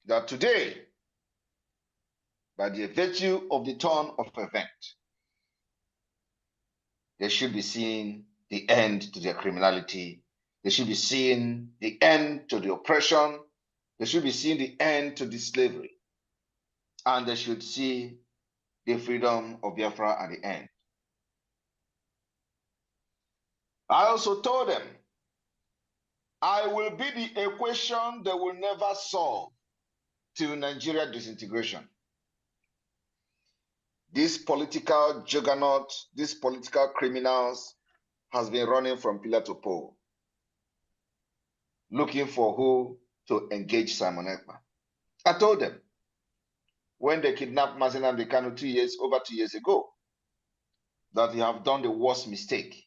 that today, by the virtue of the turn of event, they should be seeing the end to their criminality. They should be seeing the end to the oppression. They should be seeing the end to the slavery. And they should see the freedom of Biafra at the end. I also told them, I will be the equation they will never solve till Nigeria disintegration. This political juggernaut, these political criminals has been running from pillar to pole, looking for who to engage Simon Ekpa. I told them, when they kidnapped Mazi Nnamdi Kanu over 2 years ago, that you have done the worst mistake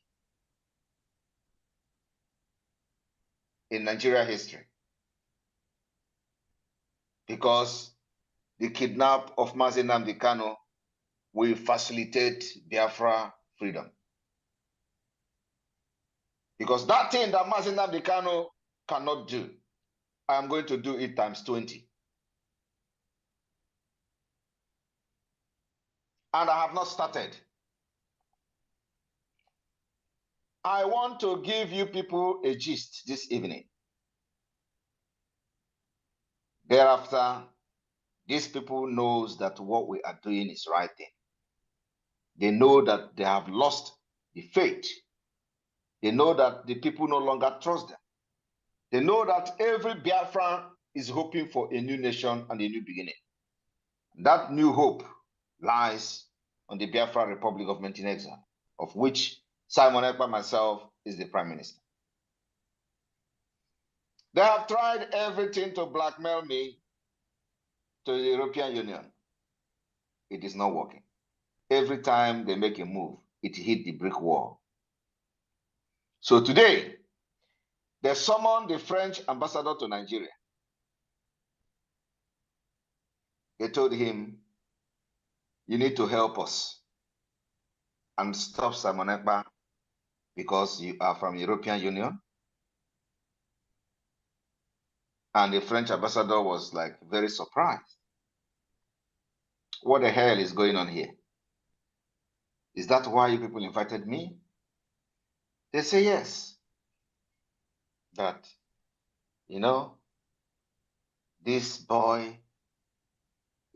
in Nigeria history. Because the kidnap of Mazi Nnamdi Kanu will facilitate Biafra freedom. Because that thing that Mazi Nnamdi Kanu cannot do, I am going to do it times 20. And I have not started. I want to give you people a gist this evening. Thereafter, these people knows that what we are doing is right thing. They know that they have lost the faith. They know that the people no longer trust them. They know that every Biafran is hoping for a new nation and a new beginning. That new hope lies on the Biafra Republic of Men in Exile, of which Simon Ekpa myself is the Prime Minister. They have tried everything to blackmail me to the European Union. It is not working. Every time they make a move, it hit the brick wall. So today, they summoned the French ambassador to Nigeria. They told him, you need to help us and stop Simon Ekpa because you are from the European Union. And the French ambassador was like very surprised. What the hell is going on here? Is that why you people invited me? They say yes. That, you know, this boy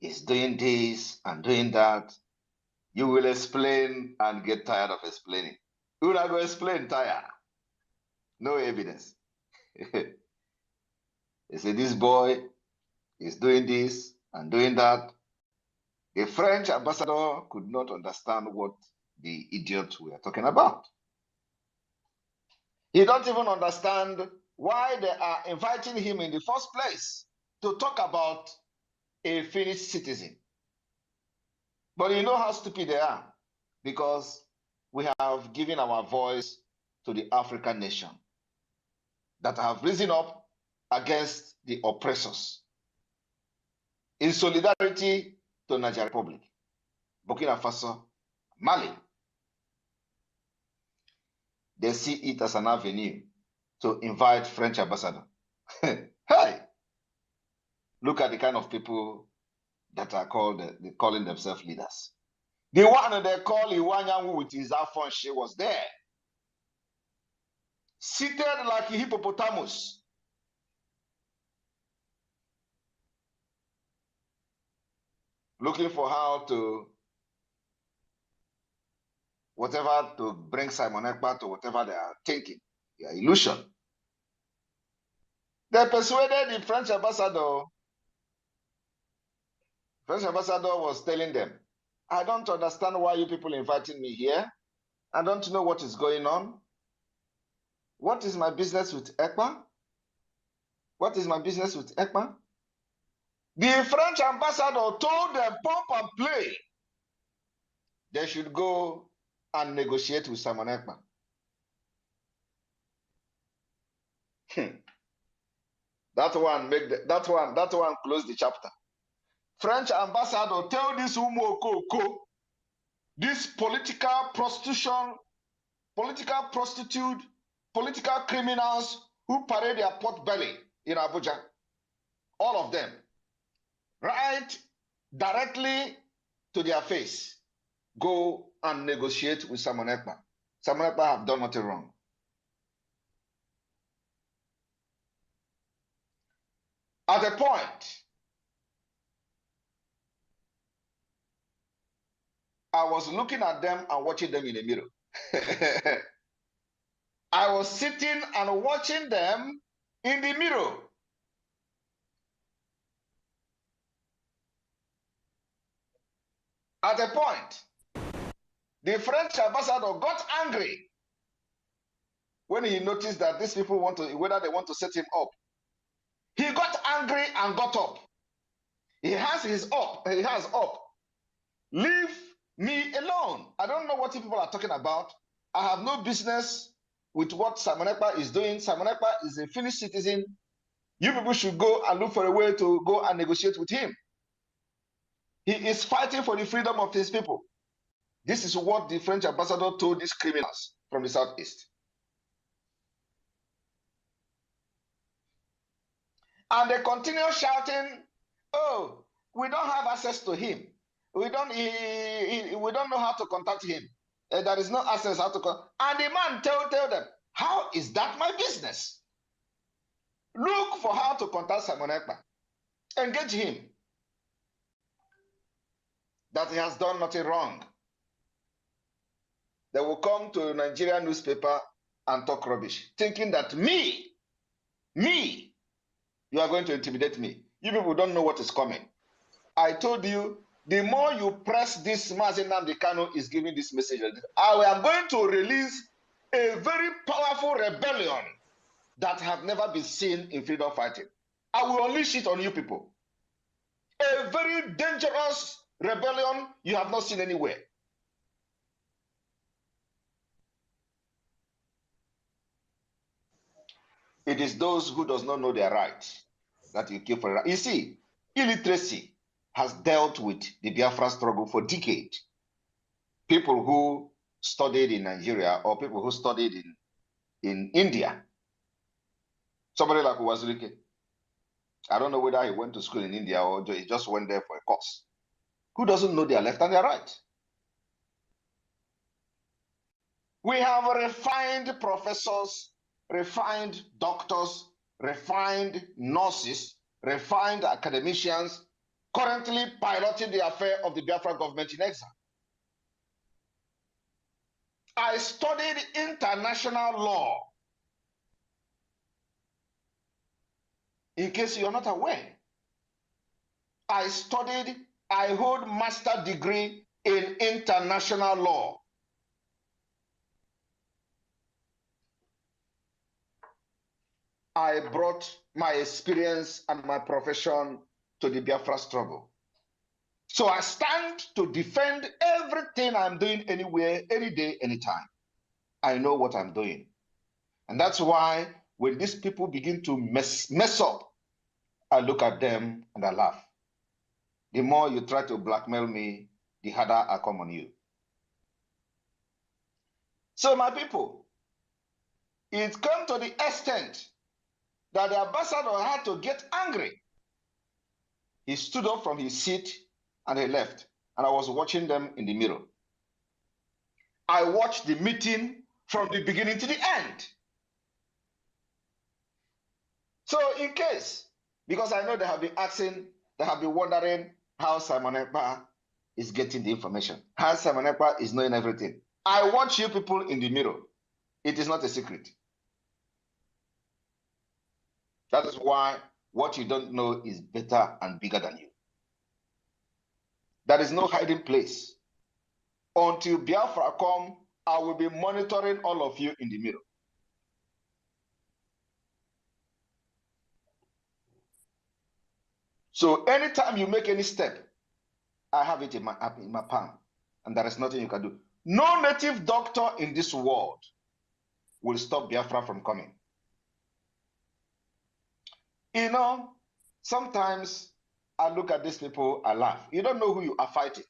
is doing this and doing that. You will explain and get tired of explaining. You will not go explain, tired. No evidence. They say this boy is doing this and doing that. The French ambassador could not understand what the idiots were talking about. He don't even understand why they are inviting him in the first place to talk about a Finnish citizen. But you know how stupid they are, because we have given our voice to the African nation that have risen up against the oppressors in solidarity to Nigeria Republic, Burkina Faso, Mali. They see it as an avenue to invite French ambassador. Hey, look at the kind of people that are calling themselves leaders. The one they call Iwanyanwu with his Afonso was there, seated like a hippopotamus. Looking for how to, whatever, to bring Simon Ekpa to whatever they are thinking, their illusion. They persuaded the French ambassador. French ambassador was telling them, I don't understand why you people inviting me here. I don't know what is going on. What is my business with Ekpa? What is my business with Ekpa? The French ambassador told them, pump and play, they should go and negotiate with Simon Ekpa. That one close the chapter. French ambassador tell this Umokoko, this political prostitute, political criminals who parade their pot belly in Abuja, all of them, right directly to their face, go and negotiate with Simon Ekpa. Simon Ekpa have done nothing wrong. At a point, I was looking at them and watching them in the mirror. I was sitting and watching them in the mirror. At a point, the French ambassador got angry when he noticed that these people want to, whether they want to set him up. He got angry and got up. He has up. Leave me alone. I don't know what people are talking about. I have no business with what Simon Ekpa is doing. Simon Ekpa is a Finnish citizen. You people should go and look for a way to go and negotiate with him. He is fighting for the freedom of his people. This is what the French ambassador told these criminals from the southeast. And they continue shouting, oh, we don't have access to him. We don't know how to contact him. There is no access how to contact. And the man tell them, how is that my business? Look for how to contact Simon Ekpa. Engage him. That he has done nothing wrong. They will come to a Nigerian newspaper and talk rubbish, thinking that me, you are going to intimidate me. You people don't know what is coming. I told you, the more you press this, Mazi Nnamdi Kanu is giving this message. I am going to release a very powerful rebellion that have never been seen in freedom fighting. I will unleash it on you people. A very dangerous rebellion you have not seen anywhere. It is those who does not know their rights that you kill for right. You see, illiteracy has dealt with the Biafra struggle for decades. People who studied in Nigeria or people who studied in India. Somebody like Uwazurike. I don't know whether he went to school in India or he just went there for a course. Who doesn't know their left and their right? We have refined professors, refined doctors, refined nurses, refined academicians, currently piloting the affair of the Biafra government in exile. I studied international law. In case you are not aware, I hold master degree in international law. I brought my experience and my profession to the Biafra struggle. So I stand to defend everything I'm doing anywhere, any day, anytime. I know what I'm doing. And that's why when these people begin to mess up, I look at them and I laugh. The more you try to blackmail me, the harder I come on you. So my people, it come to the extent that the ambassador had to get angry. He stood up from his seat and he left. And I was watching them in the mirror. I watched the meeting from the beginning to the end. So in case, because I know they have been asking, they have been wondering how Simon Ekpa is getting the information, how Simon Ekpa is knowing everything. I watch you people in the mirror. It is not a secret. That is why what you don't know is better and bigger than you. There is no hiding place. Until Biafra come, I will be monitoring all of you in the mirror. So anytime you make any step, I have it in my palm, and there is nothing you can do. No native doctor in this world will stop Biafra from coming. You know, sometimes I look at these people, I laugh. You don't know who you are fighting.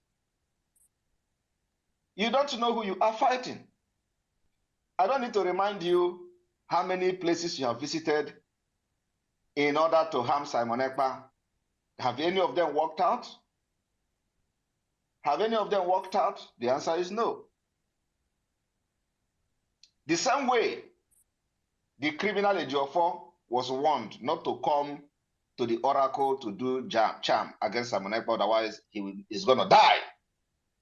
You don't know who you are fighting. I don't need to remind you how many places you have visited in order to harm Simon Ekpa. Have any of them worked out? Have any of them worked out? The answer is no. The same way the criminal Ejiofor was warned not to come to the oracle to do charm against Amunepa, otherwise he is going to die.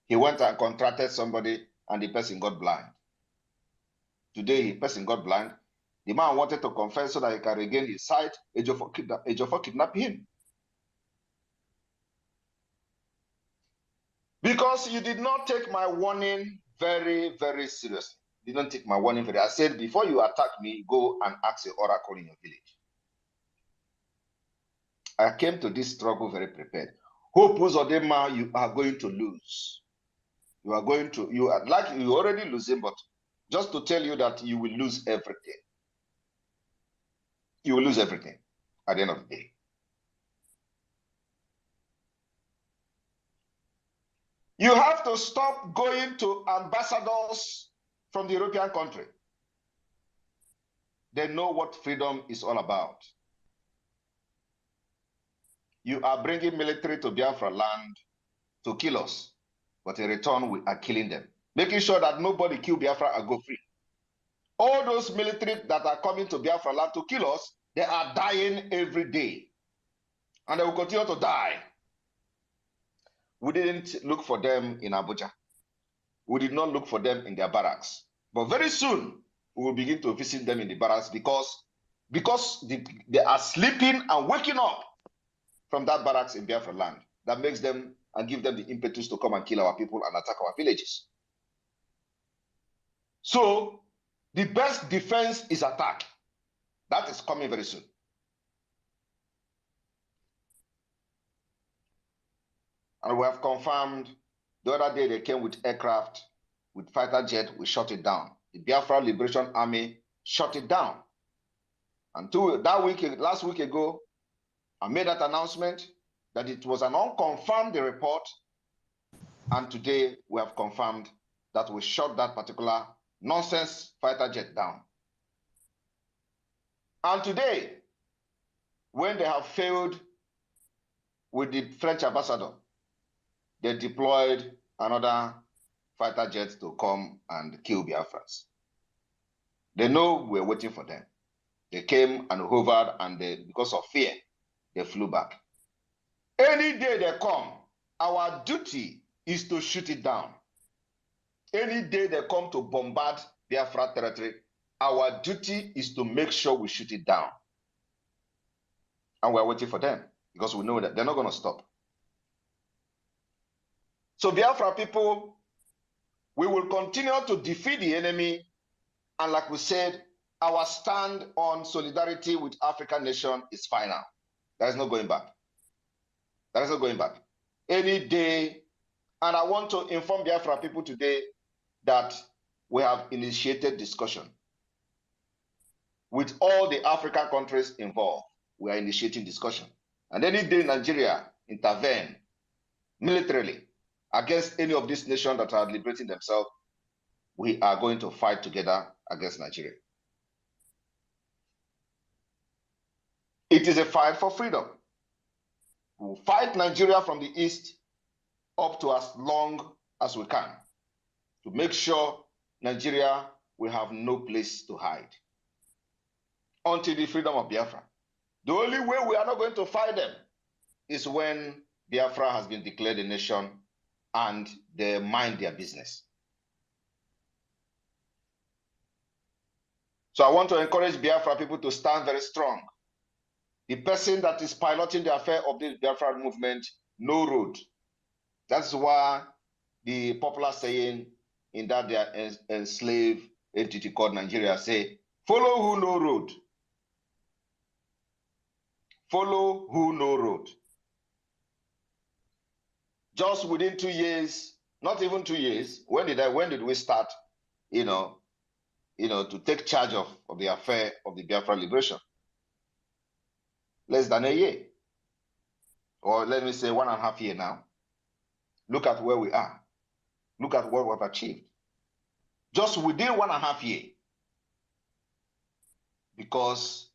He went and contracted somebody and the person got blind. Today, the person got blind. The man wanted to confess so that he can regain his sight. Ejiofor kidnapped him. Because you did not take my warning very, very seriously. You didn't take my warning very. I said, before you attack me, go and ask the oracle in your village. I came to this struggle very prepared. Hope Uzodinma, you are going to lose. You are going to, you are like you already losing, but just to tell you that you will lose everything. You will lose everything at the end of the day. You have to stop going to ambassadors from the European country. They know what freedom is all about. You are bringing military to Biafra land to kill us, but in return, we are killing them, making sure that nobody kill Biafra and go free. All those military that are coming to Biafra land to kill us, they are dying every day, and they will continue to die. We didn't look for them in Abuja. We did not look for them in their barracks. But very soon, we will begin to visit them in the barracks because they are sleeping and waking up from that barracks in Biafra land. That makes them and give them the impetus to come and kill our people and attack our villages. So, the best defense is attack. That is coming very soon. And we have confirmed the other day they came with aircraft, with fighter jet, we shot it down. The Biafra Liberation Army shot it down. And last week ago, I made that announcement that it was an unconfirmed report. And today we have confirmed that we shot that particular nonsense fighter jet down. And today, when they have failed with the French ambassador, they deployed another fighter jet to come and kill Biafrans. They know we're waiting for them. They came and hovered, and because of fear, they flew back. Any day they come, our duty is to shoot it down. Any day they come to bombard Biafra territory, our duty is to make sure we shoot it down. And we're waiting for them because we know that they're not going to stop. So Biafra people, we will continue to defeat the enemy. And like we said, our stand on solidarity with African nation is final. There is no going back. There is no going back. Any day, and I want to inform Biafra people today that we have initiated discussion with all the African countries involved. We are initiating discussion. And any day Nigeria intervene militarily against any of these nations that are liberating themselves, we are going to fight together against Nigeria. It is a fight for freedom. We will fight Nigeria from the east up to as long as we can to make sure Nigeria will have no place to hide until the freedom of Biafra. The only way we are not going to fight them is when Biafra has been declared a nation and they mind their business. So I want to encourage Biafra people to stand very strong. The person that is piloting the affair of this Biafra movement, no road. That's why the popular saying in that they are enslaved entity called Nigeria say, follow who no road. Follow who no road. Just within 2 years, not even 2 years, when did we start, to take charge of the affair of the Biafra liberation? Less than a year. Or let me say 1.5 years now. Look at where we are. Look at what we've achieved. Just within 1.5 years. Because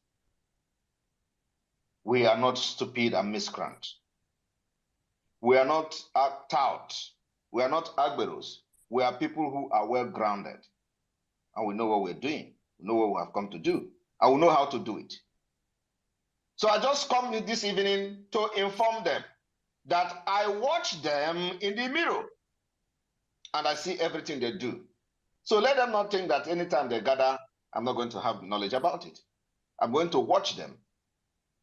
we are not stupid and miscreant. We are not touts. We are not agberos. We are people who are well grounded. And we know what we're doing. We know what we have come to do. And we know how to do it. So I just come this evening to inform them that I watch them in the mirror and I see everything they do. So let them not think that anytime they gather, I'm not going to have knowledge about it. I'm going to watch them.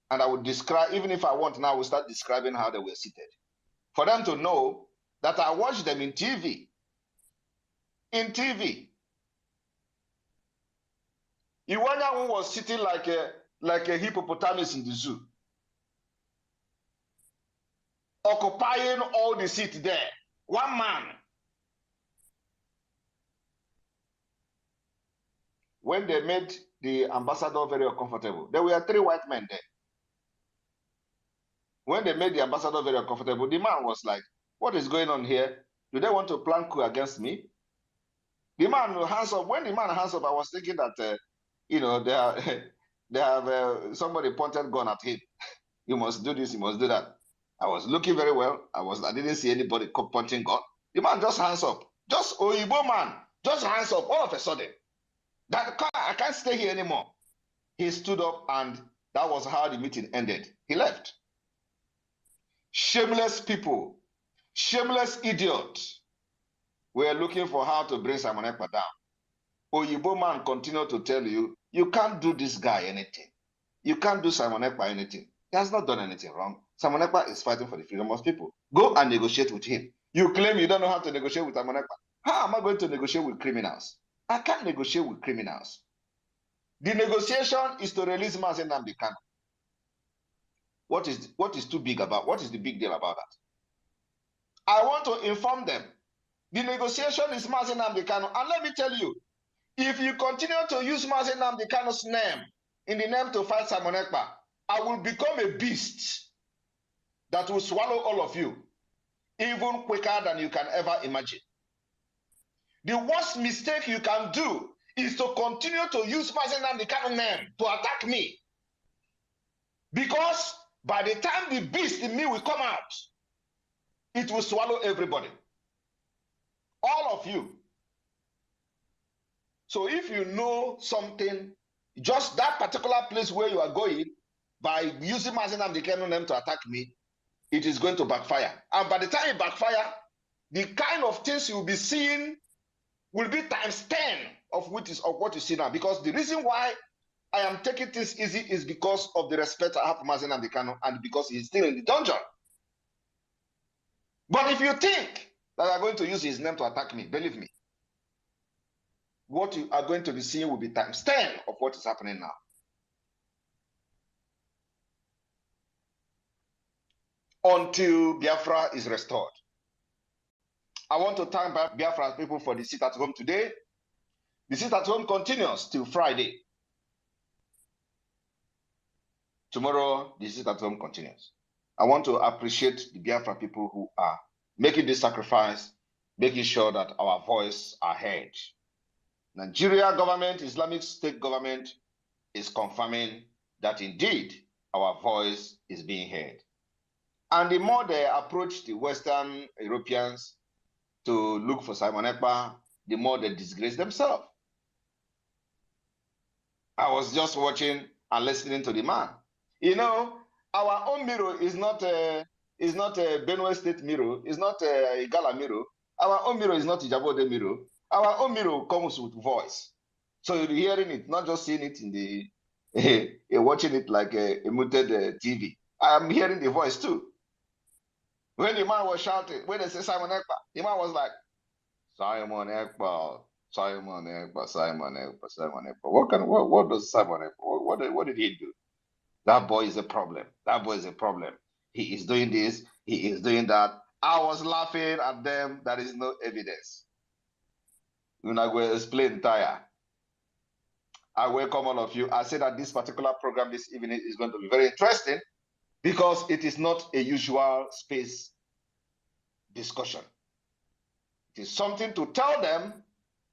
And I will describe, even if I want now, I will start describing how they were seated. For them to know that I watch them in TV. In TV. Iwanya was sitting like a hippopotamus in the zoo. Occupying all the seat there. One man. When they made the ambassador very uncomfortable, there were 3 white men there. When they made the ambassador very uncomfortable, the man was like, what is going on here? Do they want to plan coup against me? The man hands up. When the man hands up, I was thinking that, you know, they have somebody pointed gun at him. You must do this, you must do that. I was looking very well. I didn't see anybody pointing gun. The man just hands up. Just Oyibo man, just hands up all of a sudden. That I can't stay here anymore. He stood up and that was how the meeting ended. He left. Shameless people, shameless idiots were looking for how to bring Simon Ekpa down. Oyibo man continued to tell you, you can't do this guy anything. You can't do Simon Ekpa anything. He has not done anything wrong. Simon Ekpa is fighting for the freedom of people. Go and negotiate with him. You claim you don't know how to negotiate with Simon Ekpa. How am I going to negotiate with criminals? I can't negotiate with criminals. The negotiation is to release Mazi Nnamdi Kanu. What is too big about? What is the big deal about that? I want to inform them. The negotiation is Mazi Nnamdi Kanu. And let me tell you, if you continue to use Mazi Nnamdi Kanu's name in the name to fight Simon Ekpa, I will become a beast that will swallow all of you, even quicker than you can ever imagine. The worst mistake you can do is to continue to use Mazi Nnamdi Kanu's name to attack me. Because by the time the beast in me will come out, it will swallow everybody. All of you. So if you know something, just that particular place where you are going, by using Mazi Nnamdi Kanu's name to attack me, it is going to backfire. And by the time it backfire, the kind of things you will be seeing will be times 10 of what you see now. Because the reason why I am taking this easy is because of the respect I have for Mazi Nnamdi Kanu and because he's still in the dungeon. But if you think that I'm going to use his name to attack me, believe me, what you are going to be seeing will be times 10 of what is happening now. Until Biafra is restored. I want to thank Biafra people for the sit at home today. The sit at home continues till Friday. Tomorrow, the sit at home continues. I want to appreciate the Biafra people who are making this sacrifice, making sure that our voice are heard. Nigeria government, Islamic State government is confirming that indeed our voice is being heard. And the more they approach the Western Europeans to look for Simon Ekpa, the more they disgrace themselves. I was just watching and listening to the man. You know, our own mirror is not a Benue State mirror, it's not a Igala mirror. Our own mirror is not a Ijabode mirror. Our own mirror comes with voice. So you're hearing it, not just seeing it in the, you're watching it like a muted TV. I am hearing the voice too. When the man was shouting, when they say Simon Ekpa, the man was like, Simon Ekpa, Simon Ekpa, Simon Ekpa, Simon Ekpa. What does Simon Ekpa, what did he do? That boy is a problem. That boy is a problem. He is doing this, he is doing that. I was laughing at them. There is no evidence. When I will explain tire. I welcome all of you. I say that this particular program this evening is going to be very interesting because it is not a usual space discussion. It is something to tell them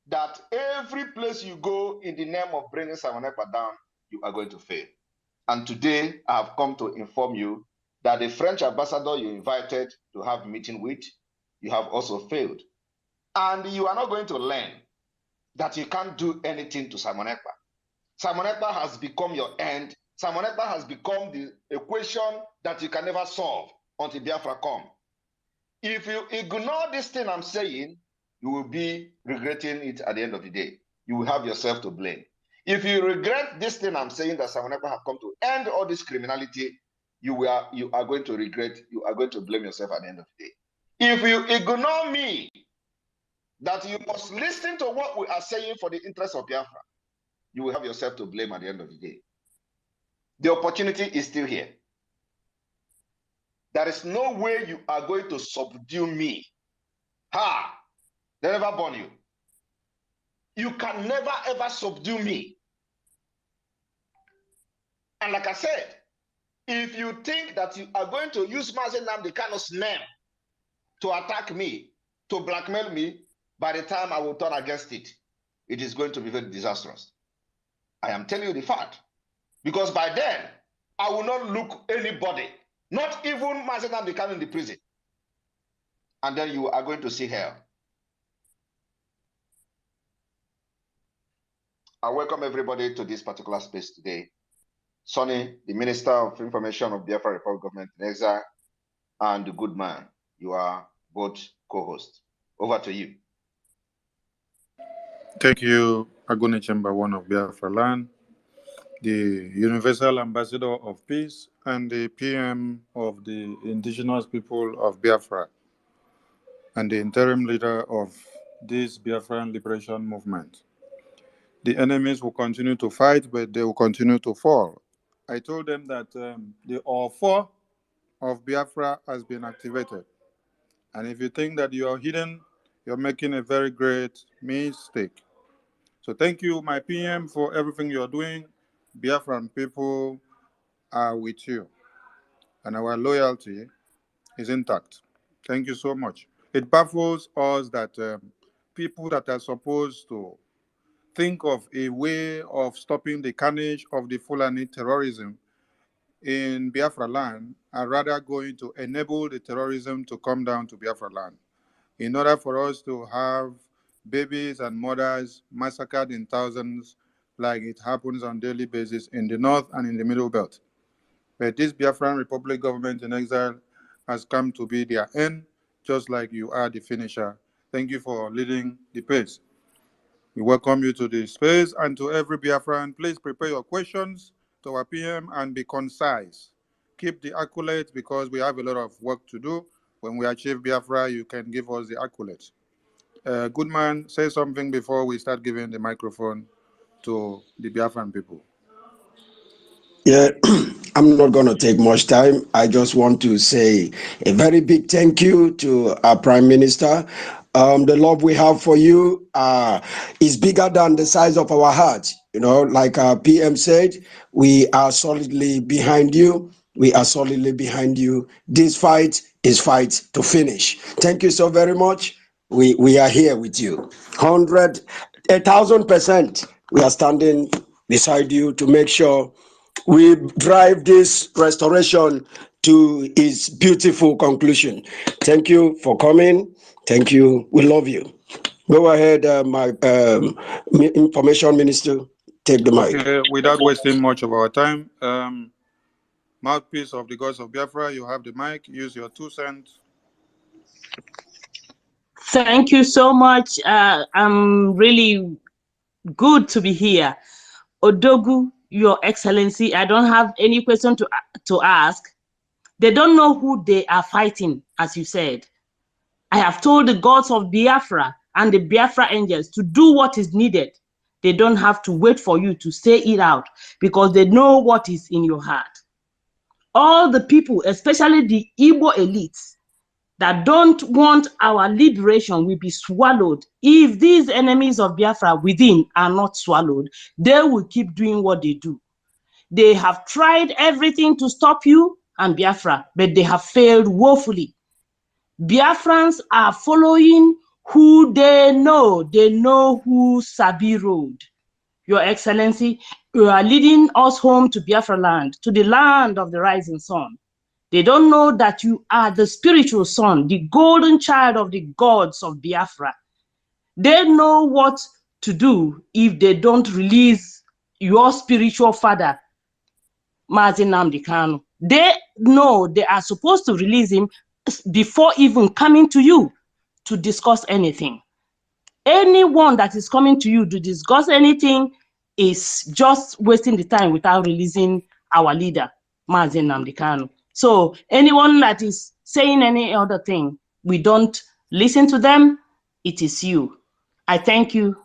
that every place you go in the name of bringing Simon Ekpa down, you are going to fail. And today I have come to inform you that the French ambassador you invited to have a meeting with, you have also failed. And you are not going to learn that you can't do anything to Simon Ekpa. Simon Ekpa has become your end. Simon Ekpa has become the equation that you can never solve until Biafra come. If you ignore this thing I'm saying, you will be regretting it at the end of the day. You will have yourself to blame. If you regret this thing I'm saying, that Simon Ekpa have come to end all this criminality, you are going to regret, you are going to blame yourself at the end of the day. If you ignore me, that you must listen to what we are saying for the interest of Biafra, you will have yourself to blame at the end of the day. The opportunity is still here. There is no way you are going to subdue me. Ha! They never born you. You can never ever subdue me. And like I said, if you think that you are going to use Mazen Nnamdi Kanu's name to attack me, to blackmail me, by the time I will turn against it, it is going to be very disastrous. I am telling you the fact. Because by then, I will not look anybody, not even Mazen Nnamdi Kanu in the prison. And then you are going to see hell. I welcome everybody to this particular space today. Sonny, the Minister of Information of Biafra Republic Government in Exile, and the good man, you are both co-hosts. Over to you. Thank you, Agone Chamber 1 of Biafra Land, the Universal Ambassador of Peace, and the PM of the indigenous people of Biafra, and the interim leader of this Biafran liberation movement. The enemies will continue to fight, but they will continue to fall. I told them that the offer of Biafra has been activated. And if you think that you are hidden, you're making a very great mistake. So thank you, my PM, for everything you're doing. Biafran people are with you. And our loyalty is intact. Thank you so much. It baffles us that people that are supposed to think of a way of stopping the carnage of the Fulani terrorism in Biafra land are rather going to enable the terrorism to come down to Biafra land in order for us to have babies and mothers massacred in thousands like it happens on a daily basis in the north and in the middle belt. But this Biafran Republic government in exile has come to be their end, just like you are the finisher. Thank you for leading the pace. We welcome you to the space, and to every Biafran, please prepare your questions to our PM and be concise. Keep the accolades because we have a lot of work to do. When we achieve Biafra, you can give us the accolades. Good man, say something before we start giving the microphone to the Biafran people. Yeah, I'm not going to take much time. I just want to say a very big thank you to our Prime Minister. The love we have for you is bigger than the size of our heart. You know, like our PM said, we are solidly behind you. We are solidly behind you. This fight is fight to finish. Thank you so very much. We are here with you. 1,000%. We are standing beside you to make sure we drive this restoration to its beautiful conclusion. Thank you for coming. Thank you. We love you. Go ahead, my Information Minister. Take the mic. Okay, without wasting much of our time, mouthpiece of the gods of Biafra, you have the mic. Use your 2 cents. Thank you so much. I'm really good to be here. Odogu, Your Excellency, I don't have any question to ask. They don't know who they are fighting, as you said. I have told the gods of Biafra and the Biafra angels to do what is needed. They don't have to wait for you to say it out because they know what is in your heart. All the people, especially the Igbo elites, that don't want our liberation will be swallowed. If these enemies of Biafra within are not swallowed, they will keep doing what they do. They have tried everything to stop you and Biafra, but they have failed woefully. Biafrans are following who they know. They know who Sabi road. Your Excellency, you are leading us home to Biafra land, to the land of the rising sun. They don't know that you are the spiritual son, the golden child of the gods of Biafra. They know what to do if they don't release your spiritual father, Mazi Nnamdi Kanu. They know they are supposed to release him before even coming to you to discuss anything. Anyone that is coming to you to discuss anything is just wasting the time without releasing our leader, Mazi Nnamdi Kanu. So anyone that is saying any other thing, we don't listen to them. It is you. I thank you.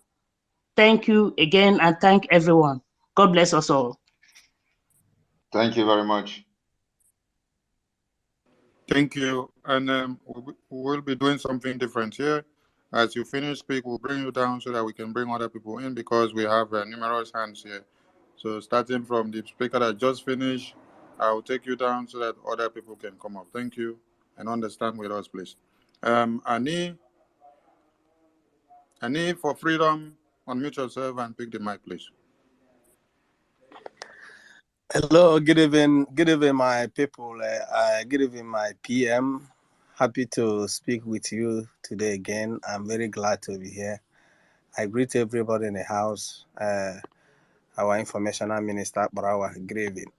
Thank you again, and thank everyone. God bless us all. Thank you very much. Thank you. And we'll be doing something different here. As you finish speak, we'll bring you down so that we can bring other people in, because we have numerous hands here. So starting from the speaker that just finished, I'll take you down so that other people can come up. Thank you. And understand with us, please. Ani, for freedom, unmute yourself and pick the mic, please. Hello, good evening, my people. Good evening, my PM. Happy to speak with you today again. I'm very glad to be here. I greet everybody in the house. Our informational minister, Brawa, good evening.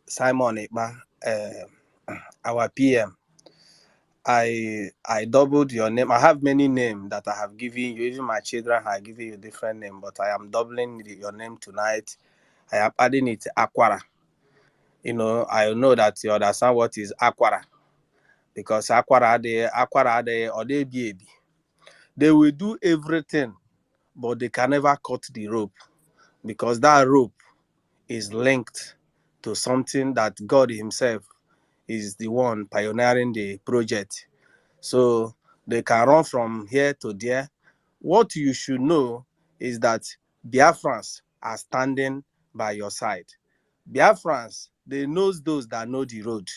Simon Ikba, our PM. I doubled your name. I have many names that I have given you. Even my children have given you different names, but I am doubling your name tonight. I am adding it Aquara. You know, I know that you understand what is Aquara, because Aquara or they baby. They will do everything, but they can never cut the rope, because that rope is linked to something that God Himself is the one pioneering the project. So they can run from here to there. What you should know is that BIAFRANS are standing by your side. BIAFRANS, they know those that know the road,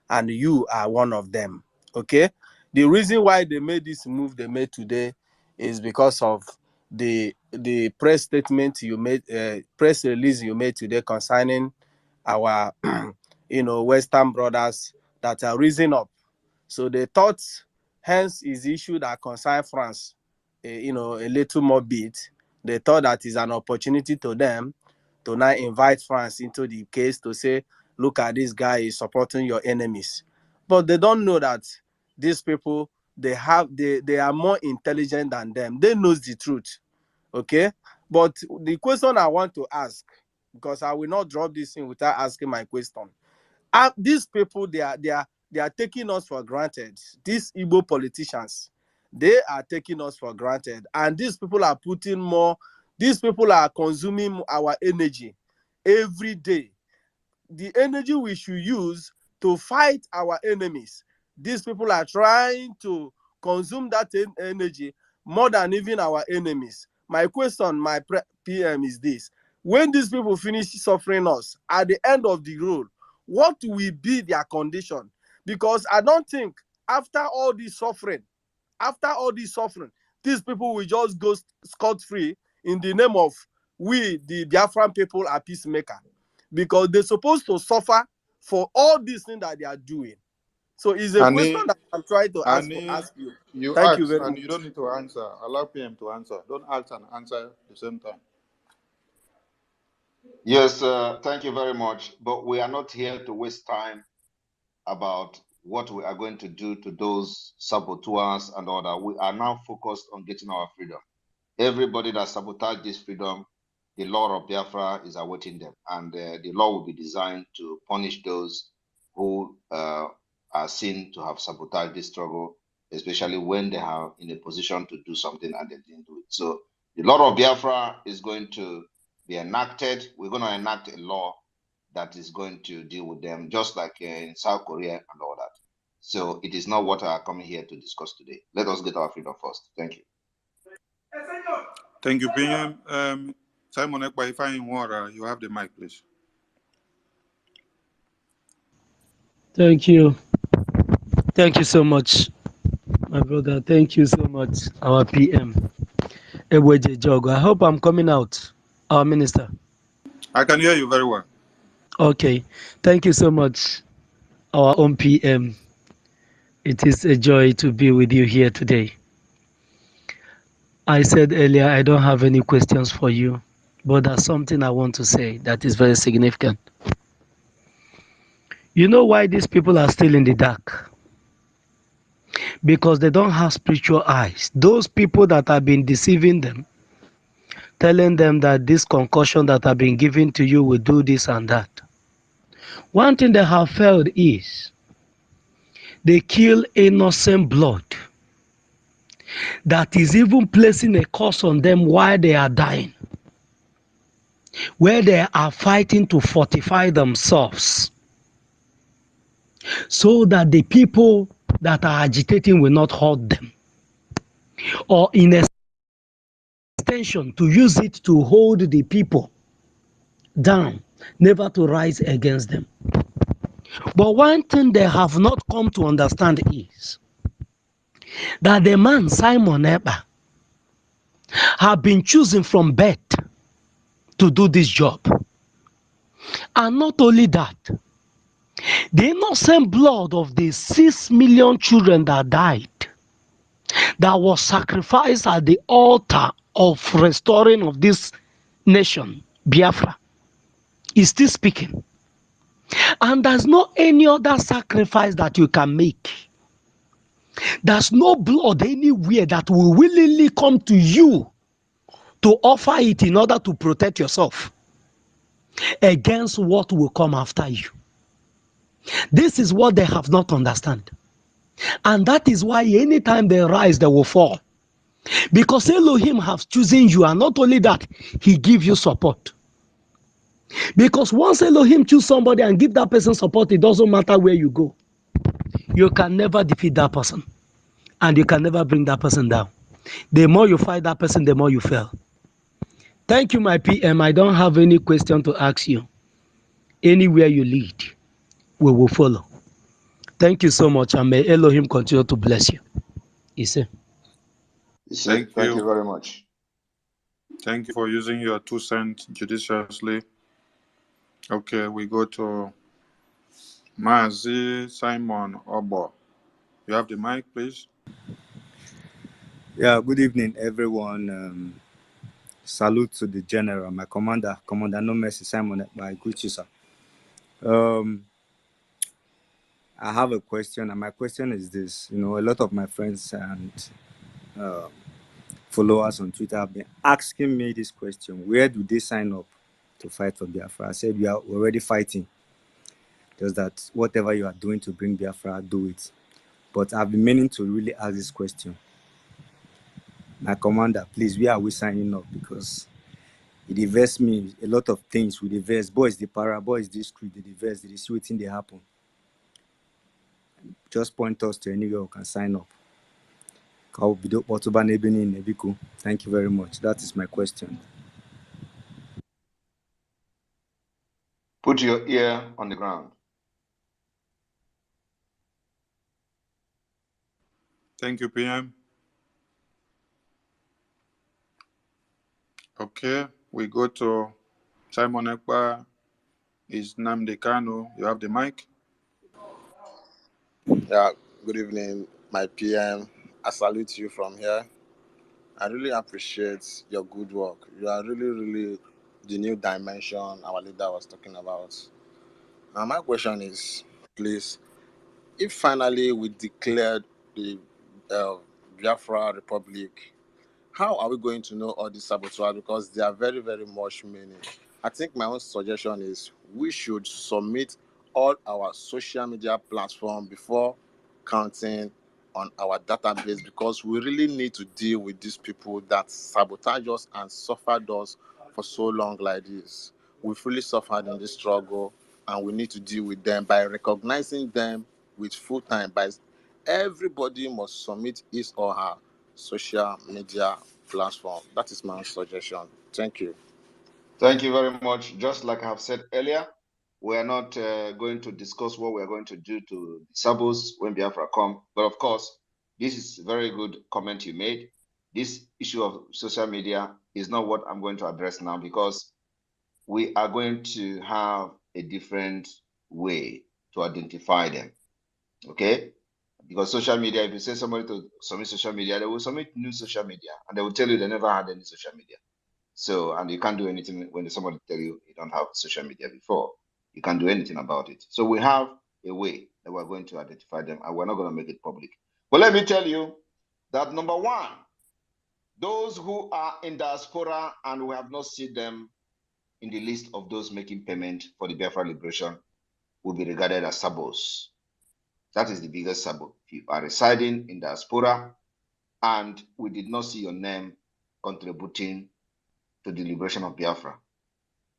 and you are one of them. Okay? The reason why they made this move they made today is because of the press statement you made, press release you made today concerning our Western brothers that are rising up. So they thought, hence is issue that concern France, a little more bit. They thought that is an opportunity to them to now invite France into the case to say, look at this guy is supporting your enemies. But they don't know that these people, they are more intelligent than them. They know the truth. Okay? But the question I want to ask, because I will not drop this in without asking my question. These people, they are taking us for granted. These Igbo politicians, they are taking us for granted. And these people are these people are consuming our energy every day. The energy we should use to fight our enemies, these people are trying to consume that energy more than even our enemies. My question, my PM is this. When these people finish suffering us, at the end of the road, what will be their condition? Because I don't think after all this suffering, these people will just go scot-free in the name of we, the Biafran people, are peacemaker. Because they're supposed to suffer for all these things that they are doing. So it's a question that I'm trying to ask you. Thank you very much. You don't need to answer. Allow PM to answer. Don't ask and answer at the same time. Yes, thank you very much. But we are not here to waste time about what we are going to do to those saboteurs and all that. We are now focused on getting our freedom. Everybody that sabotaged this freedom, the law of Biafra is awaiting them. And the law will be designed to punish those who are seen to have sabotaged this struggle, especially when they are in a position to do something and they didn't do it. So the law of Biafra is going to be enacted. We're going to enact a law that is going to deal with them, just like in South Korea and all that. So it is not what I are coming here to discuss today. Let us get our freedom first. Thank you. Thank you, PM. Simon Ekpa, if I'm water, you have the mic, please. Thank you. Thank you so much, my brother. Thank you so much, our PM. Eweje Jogo. I hope I'm coming out, our minister. I can hear you very well. Okay. Thank you so much, our own PM. It is a joy to be with you here today. I said earlier I don't have any questions for you, but there's something I want to say that is very significant. You know why these people are still in the dark? Because they don't have spiritual eyes. Those people that have been deceiving them, telling them that this concussion that have been given to you will do this and that. One thing they have failed is they kill innocent blood that is even placing a curse on them while they are dying, where they are fighting to fortify themselves so that the people that are agitating will not hurt them, or in extension to use it to hold the people down, never to rise against them. But one thing they have not come to understand is that the man Simon Eber have been chosen from birth to do this job. And not only that, the innocent blood of the 6 million children that died, that was sacrificed at the altar of restoring of this nation, Biafra, is still speaking. And there's no any other sacrifice that you can make. There's no blood anywhere that will willingly come to you to offer it in order to protect yourself against what will come after you. This is what they have not understand. And that is why anytime they rise, they will fall. Because Elohim has chosen you, and not only that, he gives you support. Because once Elohim choose somebody and give that person support, it doesn't matter where you go. You can never defeat that person. And you can never bring that person down. The more you fight that person, the more you fail. Thank you, my PM. I don't have any question to ask you. Anywhere you lead, we will follow. Thank you so much, and may Elohim continue to bless you. Ise. Thank you very much. Thank you for using your 2 cents judiciously. Okay, we go to Mazi Simon Obo. You have the mic, please. Yeah, good evening, everyone. Salute to the general, my commander, Commander No Mercy Simon. I greet you, sir. I have a question, and my question is this. You know, a lot of my friends and followers on Twitter have been asking me this question: where do they sign up to fight for Biafra? I said we are already fighting. Just that whatever you are doing to bring Biafra, do it. But I've been meaning to really ask this question. My commander, please, where are we signing up? Because it diverts me a lot of things with the verse. Boys, the para, boys, the street, the verse, the see thing they happen. Just point us to anywhere we can sign up. Thank you very much. That is my question. Put your ear on the ground. Thank you, PM. Okay, we go to Simon Ekpa. Is Namde Kano. You have the mic. Yeah, good evening, my PM. I salute you from here. I really appreciate your good work. You are really the new dimension our leader was talking about. Now, my question is, please, if finally we declared the Biafra Republic, how are we going to know all these saboteurs? Because they are very much many. I think my own suggestion is we should submit all our social media platform before counting on our database, because we really need to deal with these people that sabotage us and suffered us for so long like this. We've really suffered in this struggle, and we need to deal with them by recognizing them with full time. By everybody must submit his or her social media platform. That is my suggestion. Thank you. Thank you very much. Just like I've said earlier, we are not going to discuss what we are going to do to Sabos when Biafra come. But of course, this is a very good comment you made. This issue of social media is not what I'm going to address now, because we are going to have a different way to identify them. Okay? Because social media, if you say somebody to submit social media, they will submit new social media and they will tell you they never had any social media. So, and you can't do anything when somebody tell you you don't have social media before. You can't do anything about it. So we have a way that we're going to identify them and we're not going to make it public. But let me tell you that number one, those who are in diaspora and we have not seen them in the list of those making payment for the Biafra liberation will be regarded as sabos. That is the biggest sabo. If you are residing in diaspora and we did not see your name contributing to the liberation of Biafra,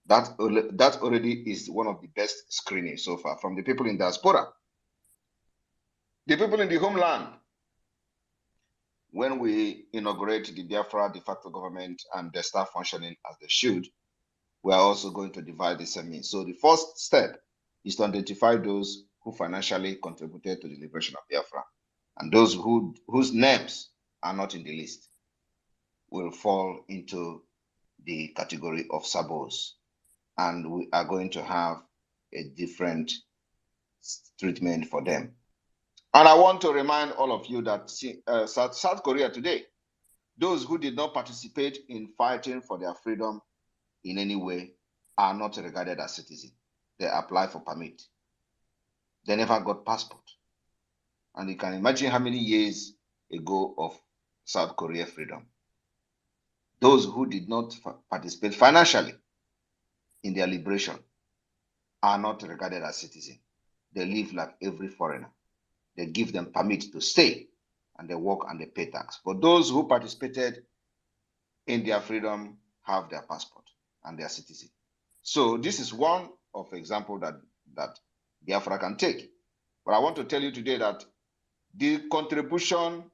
that already is one of the best screenings so far from the people in diaspora. The people in the homeland, when we inaugurate the Biafra de facto government and they start functioning as they should, we are also going to divide the same means. So the first step is to identify those who financially contributed to the liberation of Biafra, and those whose names are not in the list will fall into the category of sabos, and we are going to have a different treatment for them. And I want to remind all of you that South Korea today, those who did not participate in fighting for their freedom in any way are not regarded as citizens. They apply for permit. They never got passport. And you can imagine how many years ago of South Korea freedom. Those who did not participate financially in their liberation are not regarded as citizens. They live like every foreigner. They give them permit to stay and they work and they pay tax. But those who participated in their freedom have their passport and they are citizens. So this is one of example that Biafra can take. But I want to tell you today that the contribution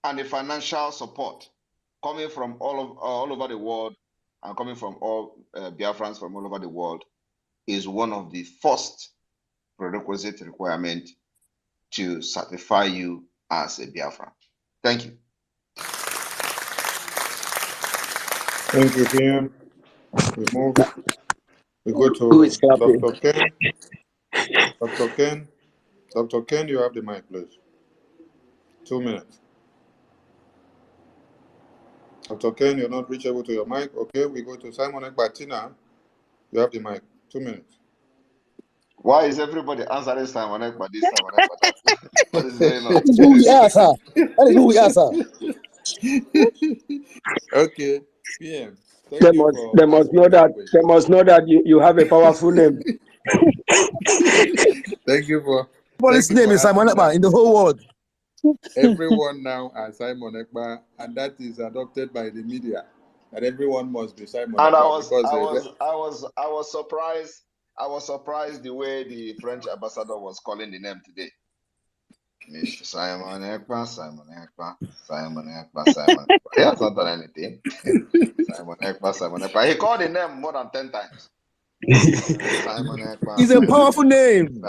and the financial support coming from all over the world and coming from all Biafrans from all over the world is one of the first prerequisite requirement to certify you as a Biafran. Thank you. Thank you, PM. We move. We go to Dr. Ken. Dr. Ken. Dr. Ken, you have the mic, please. 2 minutes. Dr. Ken, you're not reachable to your mic. Okay, we go to Simon Ekbatina. You have the mic. 2 minutes. Why is everybody answering Simon Ekba this, Simon Ekba that? What is going on? That is who we are, sir. That is who we are, sir. Okay, PM. They must know that you have a powerful name. Thank you for. His name is Simon Ekba in the whole world. Everyone now is Simon Ekba, and that is adopted by the media. That everyone must be Simon and Ekba. I was surprised. I was surprised the way the French ambassador was calling the name today. Simon Ekba, Simon Ekba, Simon Ekba, Simon Ekba. He has not done anything. Simon Ekba, Simon Ekba. He called the name more than 10 times. Simon Ekba. It's a powerful name.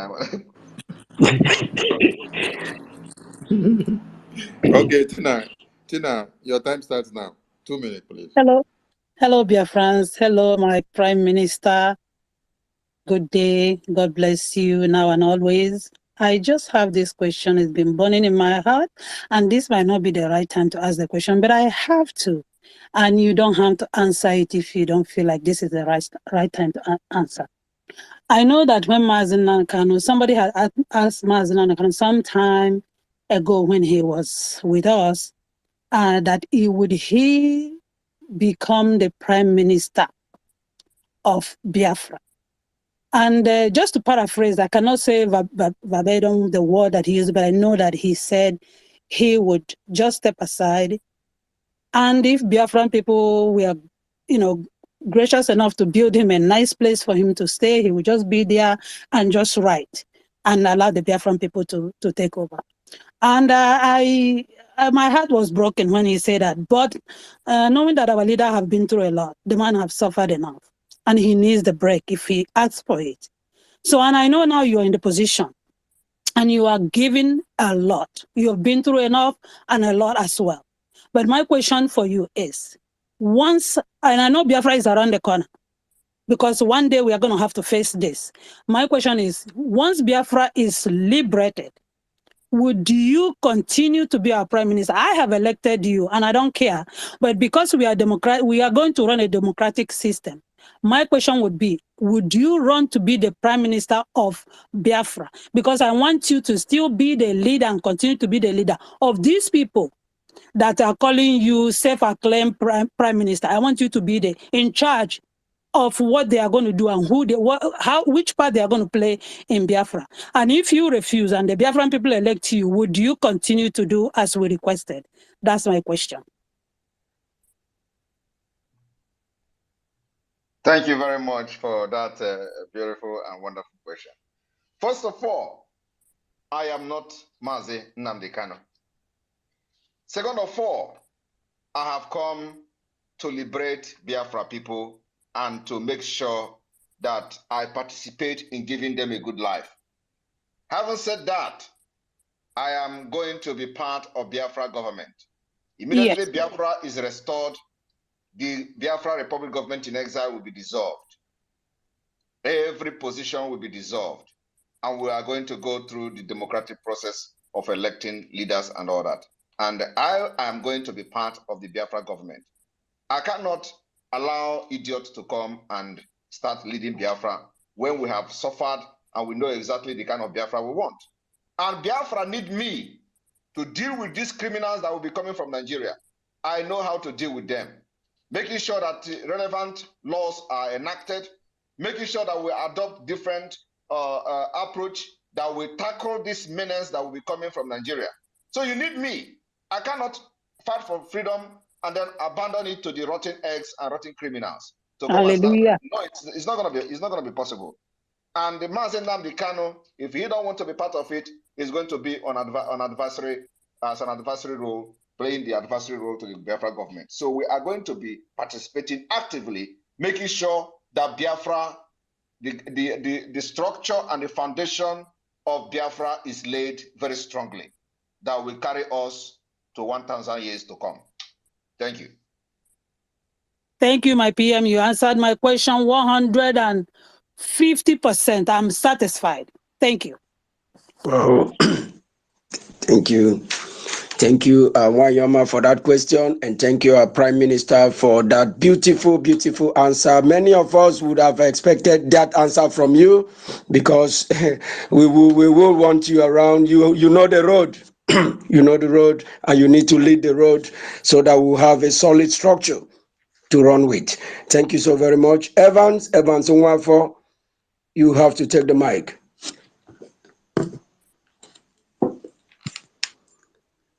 Okay, Tina, your time starts now. 2 minutes, please. Hello, Biafrans. Hello, my Prime Minister. Good day. God bless you now and always. I just have this question. It's been burning in my heart, and this might not be the right time to ask the question, but I have to. And you don't have to answer it if you don't feel like this is the right time to answer. I know that when Mazen Nankano, somebody had asked Mazen Nankano some time ago when he was with us, that would he become the Prime Minister of Biafra. And just to paraphrase, I cannot say verbatim the word that he used, but I know that he said he would just step aside. And if Biafran people were, gracious enough to build him a nice place for him to stay, he would just be there and just write and allow the Biafran people to take over. And my heart was broken when he said that. But knowing that our leader have been through a lot, the man have suffered enough. And he needs the break if he asks for it. So, and I know now you're in the position and you are giving a lot. You've been through enough and a lot as well. But my question for you is, once, and I know Biafra is around the corner, because one day we are going to have to face this. My question is, once Biafra is liberated, would you continue to be our prime minister? I have elected you and I don't care, but because we are we are going to run a democratic system. My question would be, would you run to be the prime minister of Biafra? Because I want you to still be the leader and continue to be the leader of these people that are calling you self-acclaimed prime minister. I want you to be in charge of what they are going to do and which part they are going to play in Biafra. And if you refuse and the Biafran people elect you, would you continue to do as we requested? That's my question. Thank you very much for that beautiful and wonderful question. First of all, I am not Mazi Nnamdi Kanu. Second of all, I have come to liberate Biafra people and to make sure that I participate in giving them a good life. Having said that, I am going to be part of Biafra government. Immediately yes. Biafra is restored, the Biafra Republic government in exile will be dissolved. Every position will be dissolved. And we are going to go through the democratic process of electing leaders and all that. And I am going to be part of the Biafra government. I cannot allow idiots to come and start leading Biafra when we have suffered and we know exactly the kind of Biafra we want. And Biafra need me to deal with these criminals that will be coming from Nigeria. I know how to deal with them. Making sure that relevant laws are enacted, making sure that we adopt different approach that will tackle this menace that will be coming from Nigeria. So you need me. I cannot fight for freedom and then abandon it to the rotten eggs and rotten criminals. To go and start. No, it's not gonna be possible. And the Mazi Nnamdi Kanu, if he don't want to be part of it, is going to be on adversary as an adversary role, playing the adversary role to the Biafra government. So we are going to be participating actively, making sure that Biafra, the structure and the foundation of Biafra is laid very strongly, that will carry us to 1,000 years to come. Thank you. Thank you, my PM. You answered my question 150%. I'm satisfied. Thank you. Wow. Thank you. Thank you, Wanyama, for that question. And thank you, our Prime Minister, for that beautiful, beautiful answer. Many of us would have expected that answer from you because we will want you around. You know the road. You know the road, and you need to lead the road so that we'll have a solid structure to run with. Thank you so very much. Evans Nwafo, you have to take the mic.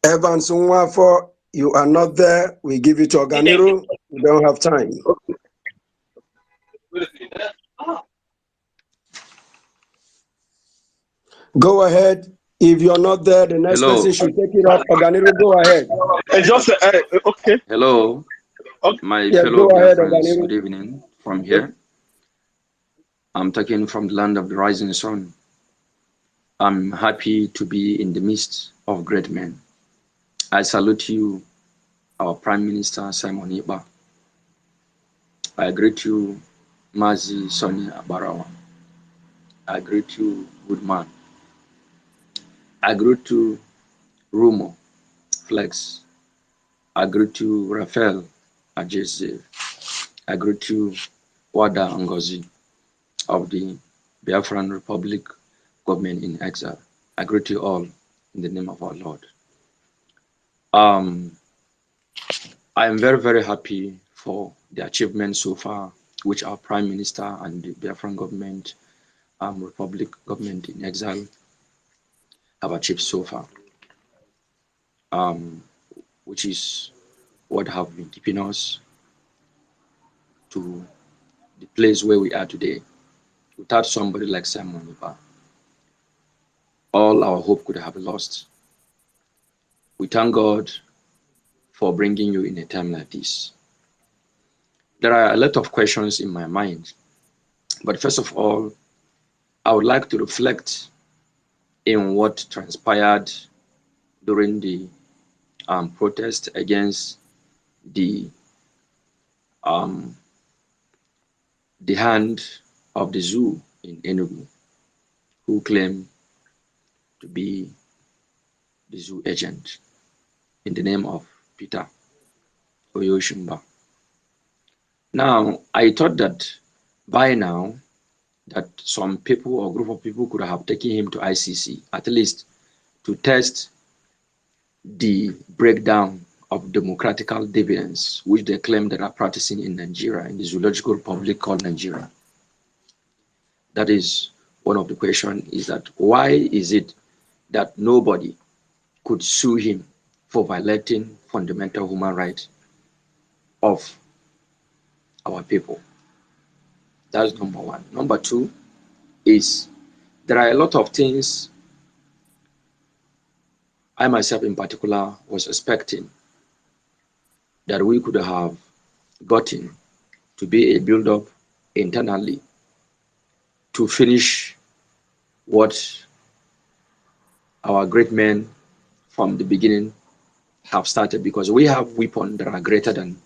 Evans Nwafo, you are not there. We give it to Oganiru. We don't have time. Go ahead. If you're not there, the next person should take it up. Oganiru, go ahead. Okay. Hello. Okay. My fellow BIAFRANS, good evening from here. I'm talking from the land of the rising sun. I'm happy to be in the midst of great men. I salute you, our Prime Minister, Simon Ekpa. I greet you, Mazi Sonny Abarawa. I greet you, good man. I greet you, Rumo Flex. I greet you, Raphael Ajeze. I greet you, Wada Ngozi of the Biafran Republic government in exile. I greet you all in the name of our Lord. I am very, very happy for the achievements so far, which our Prime Minister and the Biafran government, Republic government in exile have achieved so far, which is what have been keeping us to the place where we are today. Without somebody like Simon Ekpa, all our hope could have lost. We thank God for bringing you in a time like this. There are a lot of questions in my mind, but first of all, I would like to reflect in what transpired during the protest against the the hand of the zoo in Enugu, who claim to be the zoo agent in the name of Peter Oyoshimba. Now, I thought that by now that some people or group of people could have taken him to ICC, at least to test the breakdown of democratical dividends, which they claim that are practicing in Nigeria, in the zoological republic called Nigeria. That is one of the questions, is that why is it that nobody could sue him for violating fundamental human rights of our people? That's number one. Number two is there are a lot of things I myself in particular was expecting that we could have gotten to be a build-up internally to finish what our great men from the beginning have started, because we have weapons that are greater than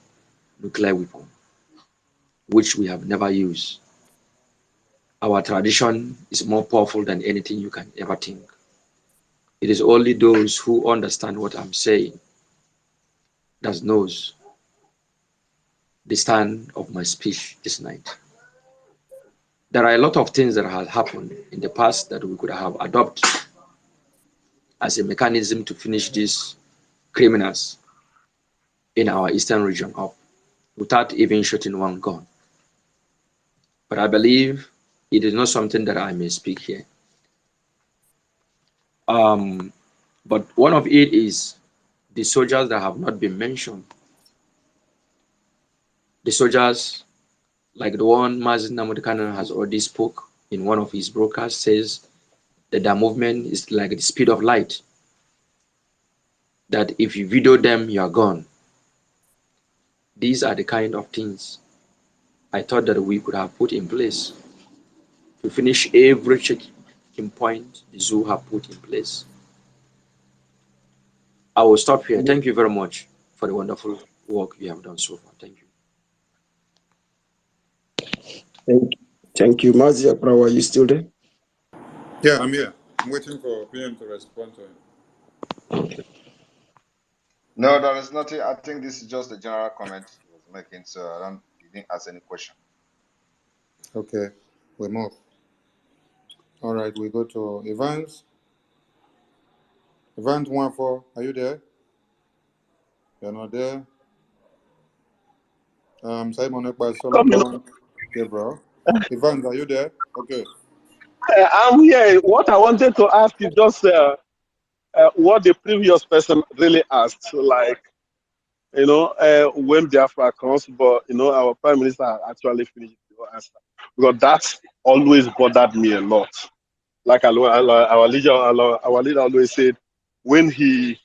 nuclear weapons, which we have never used. Our tradition is more powerful than anything you can ever think. It is only those who understand what I'm saying that knows the stand of my speech this night. There are a lot of things that have happened in the past that we could have adopted as a mechanism to finish these criminals in our eastern region up without even shooting one gun. But I believe it is not something that I may speak here. But one of it is the soldiers that have not been mentioned. The soldiers, like the one Mazin Namudekanan has already spoke in one of his broadcasts, says that their movement is like the speed of light. That if you video them, you are gone. These are the kind of things I thought that we could have put in place to finish every checking point the zoo have put in place. I will stop here. Thank you very much for the wonderful work you have done so far. Thank you. Thank you. Mazia Prawa, are you still there? Yeah, I'm here. I'm waiting for PM to respond to him. Okay. No, there is nothing. I think this is just a general comment he was making, so he didn't ask any question. Okay, we move. All right, we go to Evans. Evans 1-4, are you there? You're not there. Simon Ekpa Solomon, Gabriel. Evans, are you there? Okay. I'm here. What I wanted to ask is just what the previous person really asked, like, when Biafra comes, but, our Prime Minister actually finished the answer. Because that always bothered me a lot. Like our leader always said, when he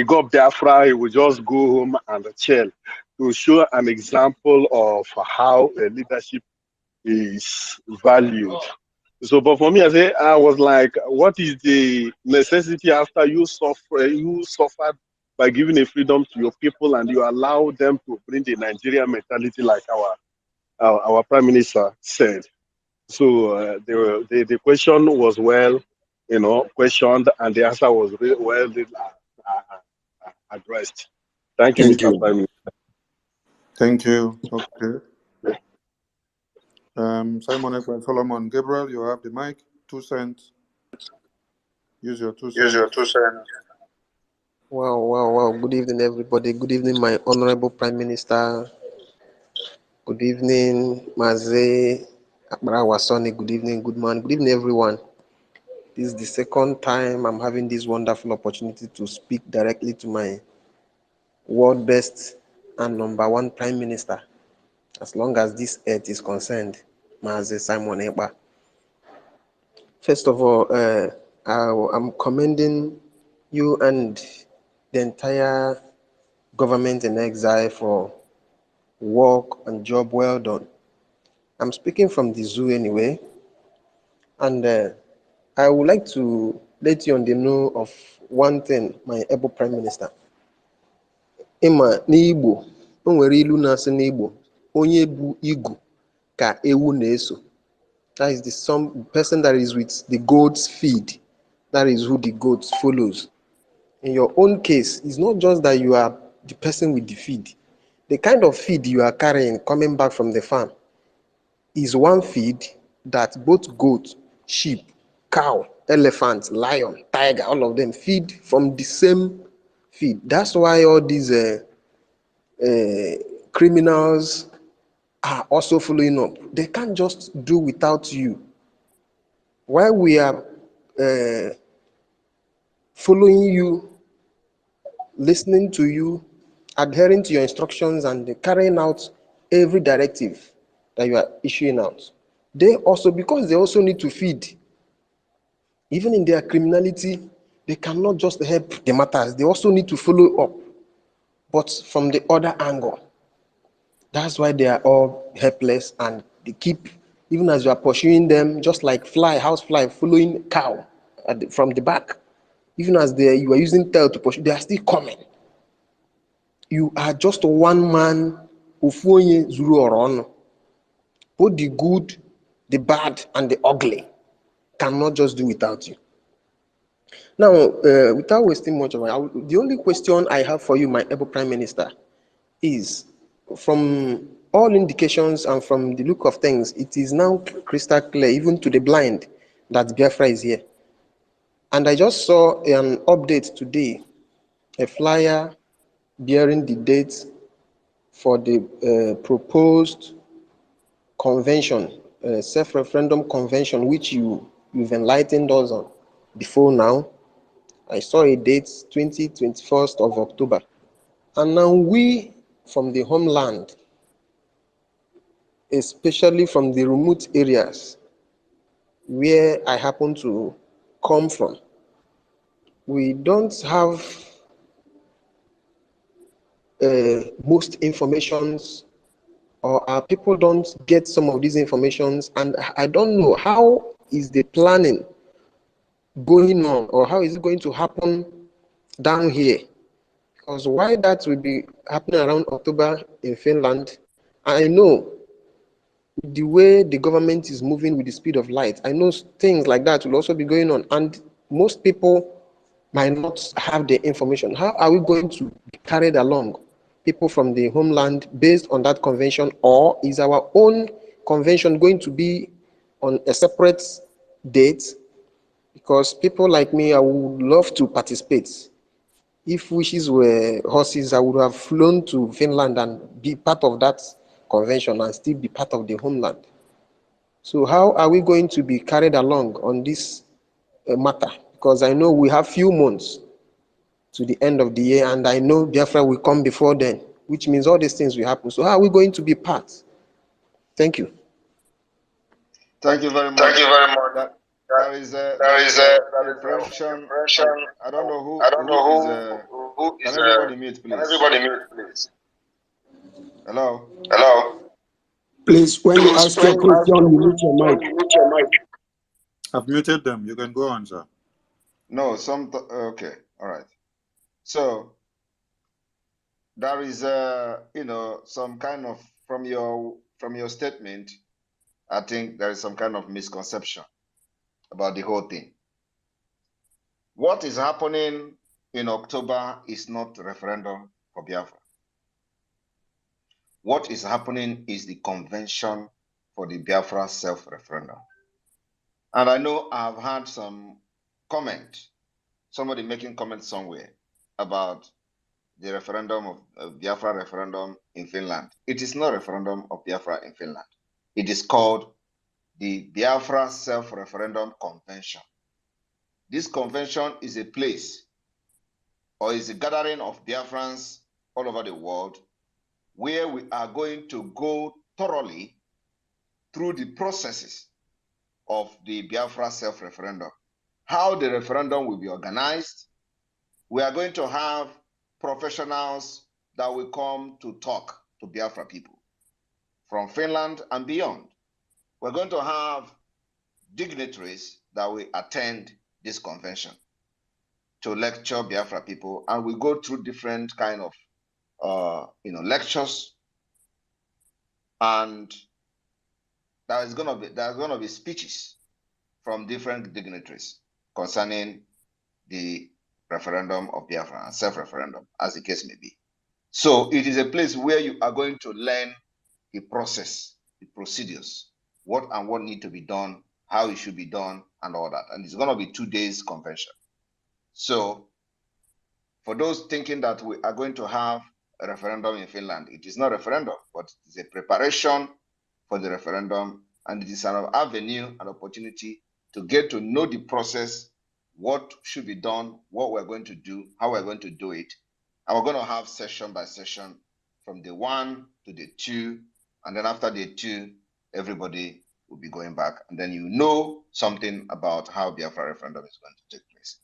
got Biafra, he would just go home and chill to show an example of how leadership is valued. So, but for me, I was like, what is the necessity after you suffered by giving a freedom to your people and you allow them to bring the Nigerian mentality like our Prime Minister said. So the question was well, questioned, and the answer was really well addressed. Thank you, Mr. Prime Minister. Thank you. Okay. Simon Ekpa Solomon, Gabriel, you have the mic. 2 cents. Use your 2 cents. Wow. Good evening, everybody. Good evening, my honorable Prime Minister. Good evening, Maze Akbarawasoni. Good evening, good man. Good evening, everyone. This is the second time I'm having this wonderful opportunity to speak directly to my world best and #1 Prime Minister, as long as this earth is concerned, Maze Simon Ekpa. First of all, I'm commending you and the entire government in exile for work and job well done. I'm speaking from the zoo anyway, and I would like to let you on the know of one thing, my able Prime Minister. Ịma n'Igbo, o nwere ilu na-asị n'Igbo, onye bu igu ka ewu na-eso. That is some person that is with the goats feed. That is who the goats follows. In your own case, it's not just that you are the person with the feed. The kind of feed you are carrying coming back from the farm is one feed that both goat, sheep, cow, elephant, lion, tiger, all of them feed from the same feed. That's why all these criminals are also following up. They can't just do without you. While we are following you, listening to you, adhering to your instructions, and carrying out every directive that you are issuing out, they also, because they also need to feed, even in their criminality, they cannot just help the matters. They also need to follow up, but from the other angle. That's why they are all helpless, and they keep, even as you are pursuing them, just like house fly following cow from the back. Even as you are using tail to pursue, they are still coming. You are just one man, Ofonye Zuru Orono. Both the good, the bad, and the ugly cannot just do without you. Now, without wasting much of time, the only question I have for you, my able Prime Minister, is from all indications and from the look of things, it is now crystal clear, even to the blind, that Biafra is here. And I just saw an update today, a flyer bearing the date for the proposed convention, self-referendum convention, which you've enlightened us on before now. I saw a date, 21st of October. And now we, from the homeland, especially from the remote areas where I happen to come from, we don't have most informations, or our people don't get some of these informations, and I don't know how is the planning going on, or how is it going to happen down here, because why that will be happening around October in Finland, I know the way the government is moving with the speed of light, I know things like that will also be going on, and most people might not have the information. How are we going to be carried along, people from the homeland, based on that convention, or is our own convention going to be on a separate date? Because people like me, I would love to participate. If wishes were horses, I would have flown to Finland and be part of that convention and still be part of the homeland. So how are we going to be carried along on this matter? Because I know we have few months to the end of the year, and I know Biafra will come before then, which means all these things will happen. So how are we going to be part? Thank you. Thank you very much. Thank you very much. There is a impression. I don't know who is. Can everybody mute, please? Everybody mute, please. Hello. Hello. Please, when you ask your question, you mute your mic. I've muted them. You can go on, sir. No, okay, all right. So there is some kind of from your statement, I think there is some kind of misconception about the whole thing. What is happening in October is not referendum for Biafra. What is happening is the convention for the Biafra self-referendum. And I know I've had some comment, somebody making comments somewhere about the referendum of Biafra referendum in Finland. It is not a referendum of Biafra in Finland. It is called the Biafra Self-Referendum Convention. This convention is a place, or is a gathering of Biafrans all over the world, where we are going to go thoroughly through the processes of the Biafra self-referendum. How the referendum will be organized. We are going to have professionals that will come to talk to Biafra people from Finland and beyond. We're going to have dignitaries that will attend this convention to lecture Biafra people, and we go through different kind of lectures, and there's gonna be speeches from different dignitaries concerning the referendum of Biafra and self-referendum, as the case may be. So it is a place where you are going to learn the process, the procedures, what need to be done, how it should be done, and all that. And it's going to be 2 days convention. So for those thinking that we are going to have a referendum in Finland, it is not a referendum, but it's a preparation for the referendum, and it is an avenue, an opportunity to get to know the process, what should be done, what we're going to do, how we're going to do it. And we're going to have session by session from day 1 to day 2, and then after day 2, everybody will be going back, and then you know something about how Biafra referendum is going to take place.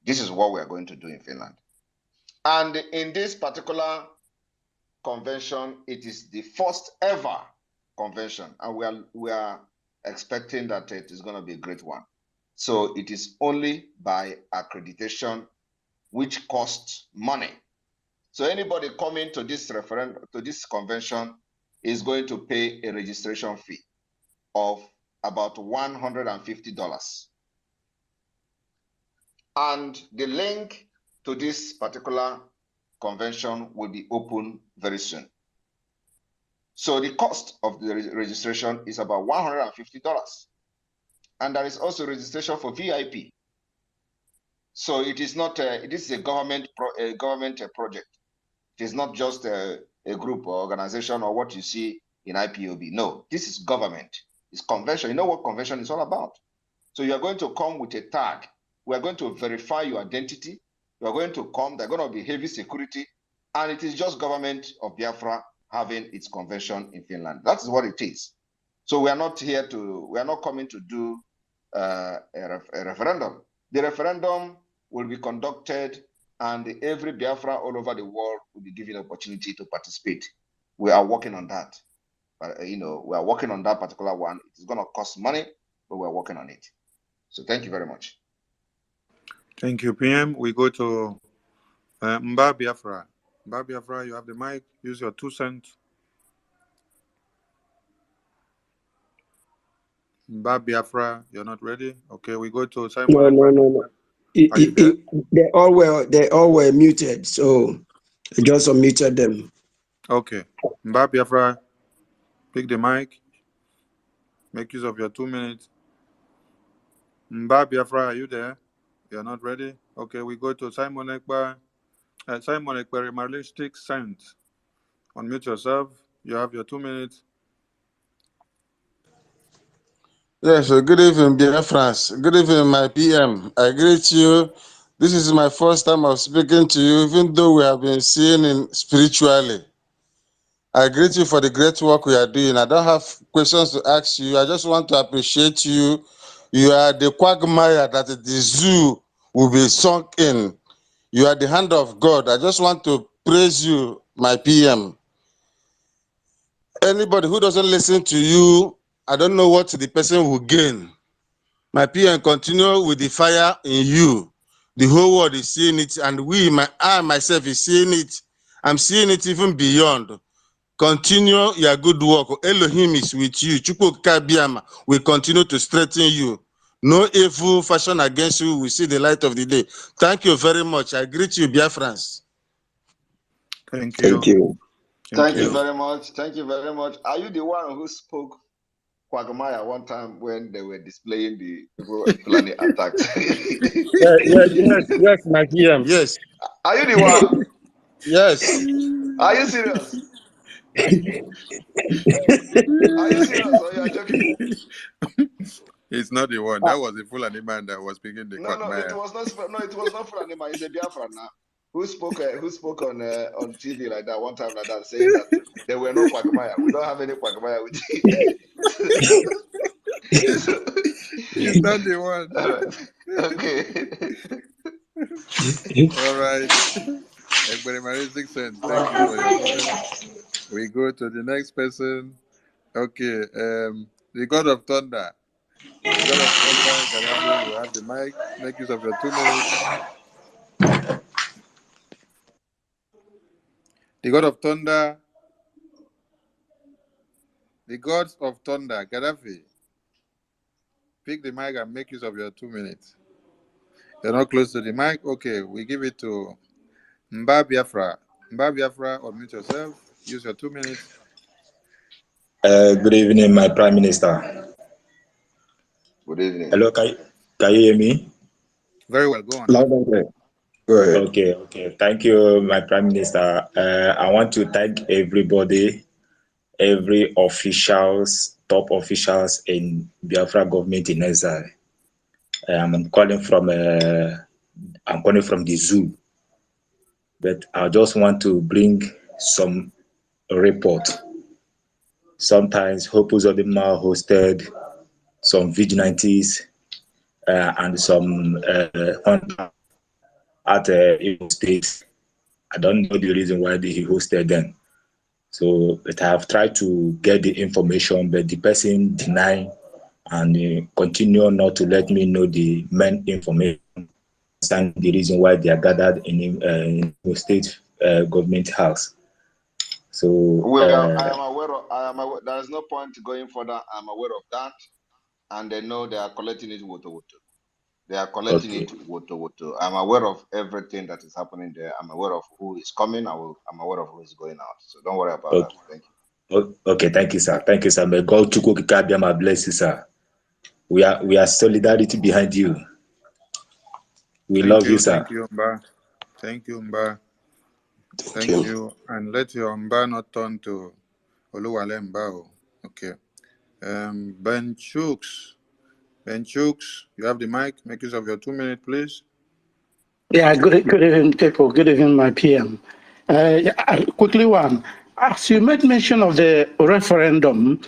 This is what we are going to do in Finland. And in this particular convention, it is the first ever convention, and we are expecting that it is going to be a great one. So it is only by accreditation, which costs money. So anybody coming to this referendum, to this convention, is going to pay a registration fee of about $150. And the link to this particular convention will be open very soon. So the cost of the registration is about $150. And there is also registration for VIP. So it is not, this is a government project. It is not just a group or organization or what you see in IPOB. No, this is government. It's convention. You know what convention is all about. So you are going to come with a tag. We are going to verify your identity. You are going to come. They're going to be heavy security. And it is just government of Biafra having its convention in Finland. That is what it is. So we are not coming to do a referendum. The referendum will be conducted, and every Biafra all over the world will be given an opportunity to participate. We are working on that. We are working on that particular one. It is going to cost money, but we're working on it. So thank you very much. Thank you, PM. We go to Mba Biafra. Mba Biafra, you have the mic. Use your 2 cents. Mba Biafra, you're not ready? Okay, we go to Simon. No. They all were muted, so I just unmuted them. Okay. Mba Biafra, pick the mic. Make use of your 2 minutes. Mba Biafra, are you there? You're not ready? Okay, we go to Simon Ekpa. Simon Ekpa, realistic sense. Unmute yourself. You have your 2 minutes. Yes, good evening, BIAFRANS. Good evening, my PM. I greet you. This is my first time of speaking to you, even though we have been seeing in spiritually. I greet you for the great work we are doing. I don't have questions to ask you. I just want to appreciate you. You are the quagmire that the zoo will be sunk in. You are the hand of God. I just want to praise you, my PM. Anybody who doesn't listen to you, I don't know what the person will gain. My PM, continue with the fire in you. The whole world is seeing it, and I myself is seeing it. I'm seeing it even beyond. Continue your good work. Elohim is with you. Chukwu Kabiama will continue to strengthen you. No evil fashion against you will see the light of the day. Thank you very much. I greet you, BIAFRANS. Thank you. Thank you very much. Thank you very much. Are you the one who spoke Quagmire one time when they were displaying the Fulani attacks? Yes, my PM. Yes. Are you the one? Yes. Are you serious? Are you serious or you are joking? It's not the one. That was the Fulani man that was speaking the Quagmire. It was not Fulani man. It's a Biafran now. Who spoke on TV like that one time like that, saying that there were no Quagmire. We don't have any Quagmire with you. He's not the one. Okay. All right. Experimental sense. Thank you for your comment. We go to the next person. Okay. The God of Thunder. The God of Thunder, Gadabo, you have the mic. Make use of your 2 minutes. The God of Thunder. The gods of thunder, Gaddafi. Pick the mic and make use of your 2 minutes. You're not close to the mic? Okay, we give it to Mba Biafra. Mba Biafra, unmute yourself. Use your 2 minutes. Good evening, my Prime Minister. Good evening. Hello, can you hear me? Very well, go on. Loud and clear. Go ahead. Okay. Thank you, my Prime Minister. I want to thank everybody, every officials, top officials in Biafra government in exile. I'm calling from the zoo, but I just want to bring some report. Sometimes Hopus of the Mal hosted some vigilantes and some hunters at Imo State. I don't know the reason why he hosted them. So, but I have tried to get the information, but the person denied and continue not to let me know the main information and the reason why they are gathered in Imo State government house. So I am aware. There is no point going further. I'm aware of that, and they know they are collecting it woto. They are collecting it woto. I'm aware of everything that is happening there. I'm aware of who is coming. I'm aware of who is going out. So don't worry about that. Thank you. Okay, thank you, sir. Thank you, sir. May God Chukwu bless you, sir. We are solidarity behind you. We love you, sir. Thank you, Mba. Thank you, Mba. Thank you. And let your Mba not turn to Oluwale Mba. Okay. Ben Chooks. Ben Chooks, you have the mic. Make use of your 2 minutes, please. Yeah, good evening, people. Good evening, my PM. Quickly one. As you made mention of the referendum,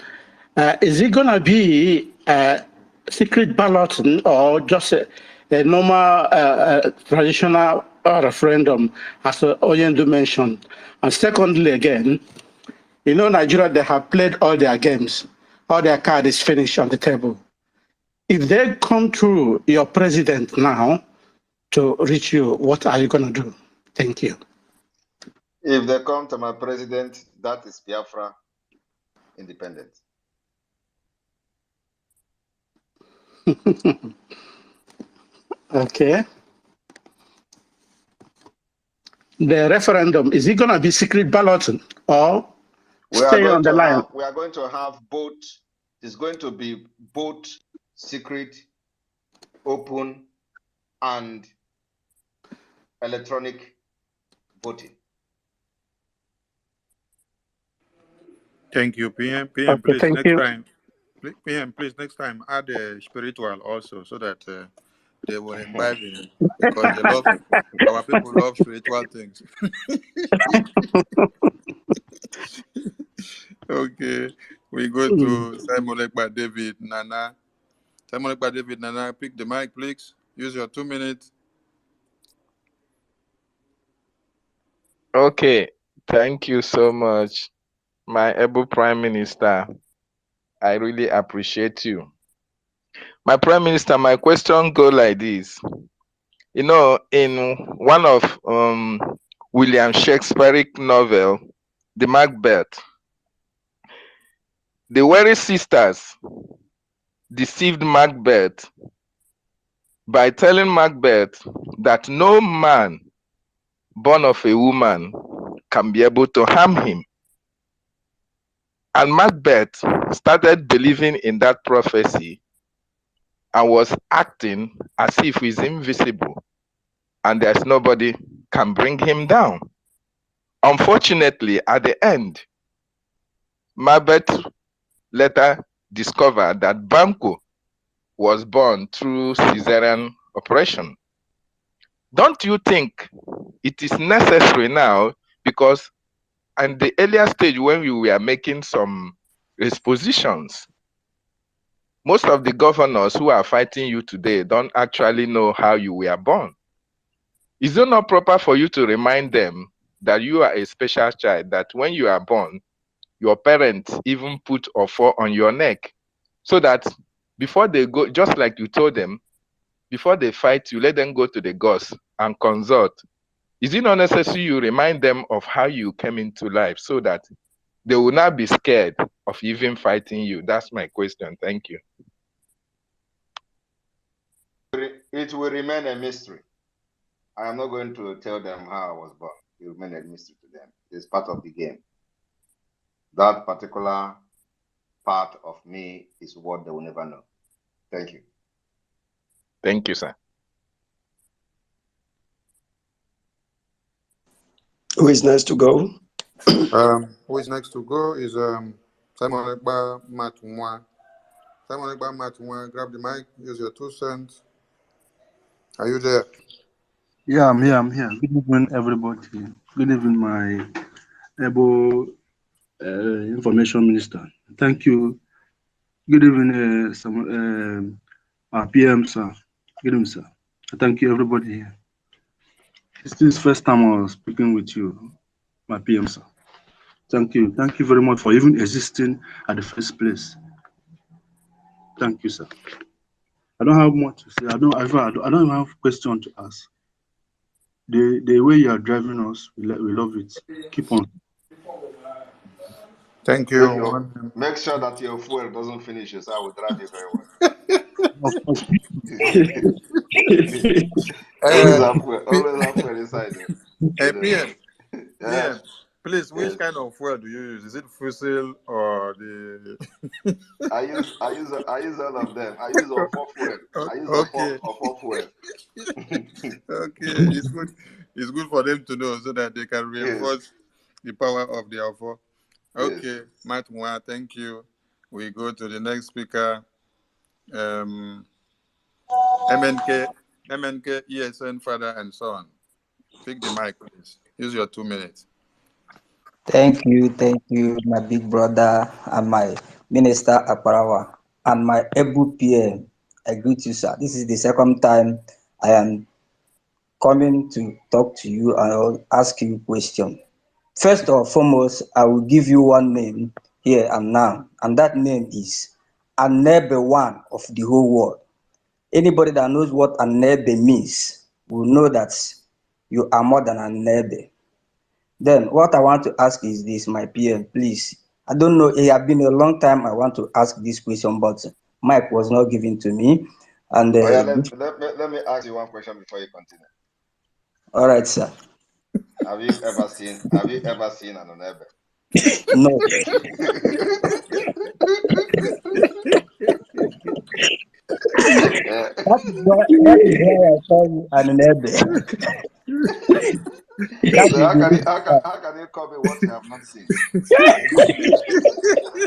is it going to be a secret ballot or just a normal traditional referendum, as Oyendu mentioned? And secondly, again, you know, Nigeria, they have played all their games. All their card is finished on the table. If they come through your president now to reach you, what are you going to do? Thank you. If they come to my president, that is Biafra independent. Okay. The referendum, is it going to be secret balloting or stay on the line? We are going to have both. It's going to be both secret, open, and electronic voting. Thank you, PM. PM, okay, please, thank next you. time. PM, please, next time, add spiritual also, so that they will imbibe in it. Because they love, our people love spiritual things. Okay, we go to Simon Ekpa David Nana. Simon Ekpa David Nana, pick the mic, please. Use your 2 minutes. Okay, thank you so much, my able Prime Minister. I really appreciate you. My Prime Minister, my question go like this. You know, in one of William Shakespeare's novel, The Macbeth, the weary sisters deceived Macbeth by telling Macbeth that no man born of a woman can be able to harm him. And Macbeth started believing in that prophecy and was acting as if he's invisible and there's nobody can bring him down. Unfortunately, at the end, Macbeth later discovered that Banquo was born through cesarean operation. Don't you think it is necessary now, because in the earlier stage when we were making some expositions, most of the governors who are fighting you today don't actually know how you were born. Is it not proper for you to remind them that you are a special child, that when you are born, your parents even put offer on your neck, so that before they go, just like you told them, before they fight you, let them go to the gods and consult. Is it not necessary you remind them of how you came into life, so that they will not be scared of even fighting you. That's my question. Thank you. It will remain a mystery. I am not going to tell them how I was born. It will remain a mystery to them. It's part of the game. That particular part of me is what they will never know. Thank you. Thank you, sir. Who is next to go? Who is next to go is Simon Ekba Matumwa. Simon Ekba Matumwa, grab the mic. Use your 2 cents. Are you there? Yeah, I'm here. I'm here. Good evening, everybody. Good evening, my able information minister. Thank you. Good evening, our PM, sir. Good evening, sir. Thank you, everybody here. This is the first time I was speaking with you, my PM, sir. Thank you. Thank you very much for even existing at the first place. Thank you, sir. I don't have much to say. I don't even have a question to ask. The way you are driving us, we love it. Keep on. Thank you. Make sure that your fuel doesn't finish, so I will drive you very well. Of course. always have fuel inside there. PM, Yeah. PM, please, which kind of fuel do you use? Is it fossil or the? I use all of them. I use all fuel. I use all fuel. Okay, it's good for them to know so that they can reinforce the power of the offer. Okay, Matt Mwa, thank you. We go to the next speaker. MNK, ESN father and son. Take the mic, please. Use your 2 minutes. Thank you, my big brother and my minister Aparawa and my able PM. I greet you, sir. This is the second time I am coming to talk to you and I'll ask you a question. First or foremost, I will give you one name here and now, and that name is Anebe One of the whole world. Anybody that knows what Anebe means will know that you are more than Anebe. Then what I want to ask is this, my PM, please. I don't know, it has been a long time I want to ask this question, but mic was not given to me. And let me ask you one question before you continue. All right, sir. Have you ever seen an Onebe? No. That is why I call you an Onebe. So how can you call me what you have not seen?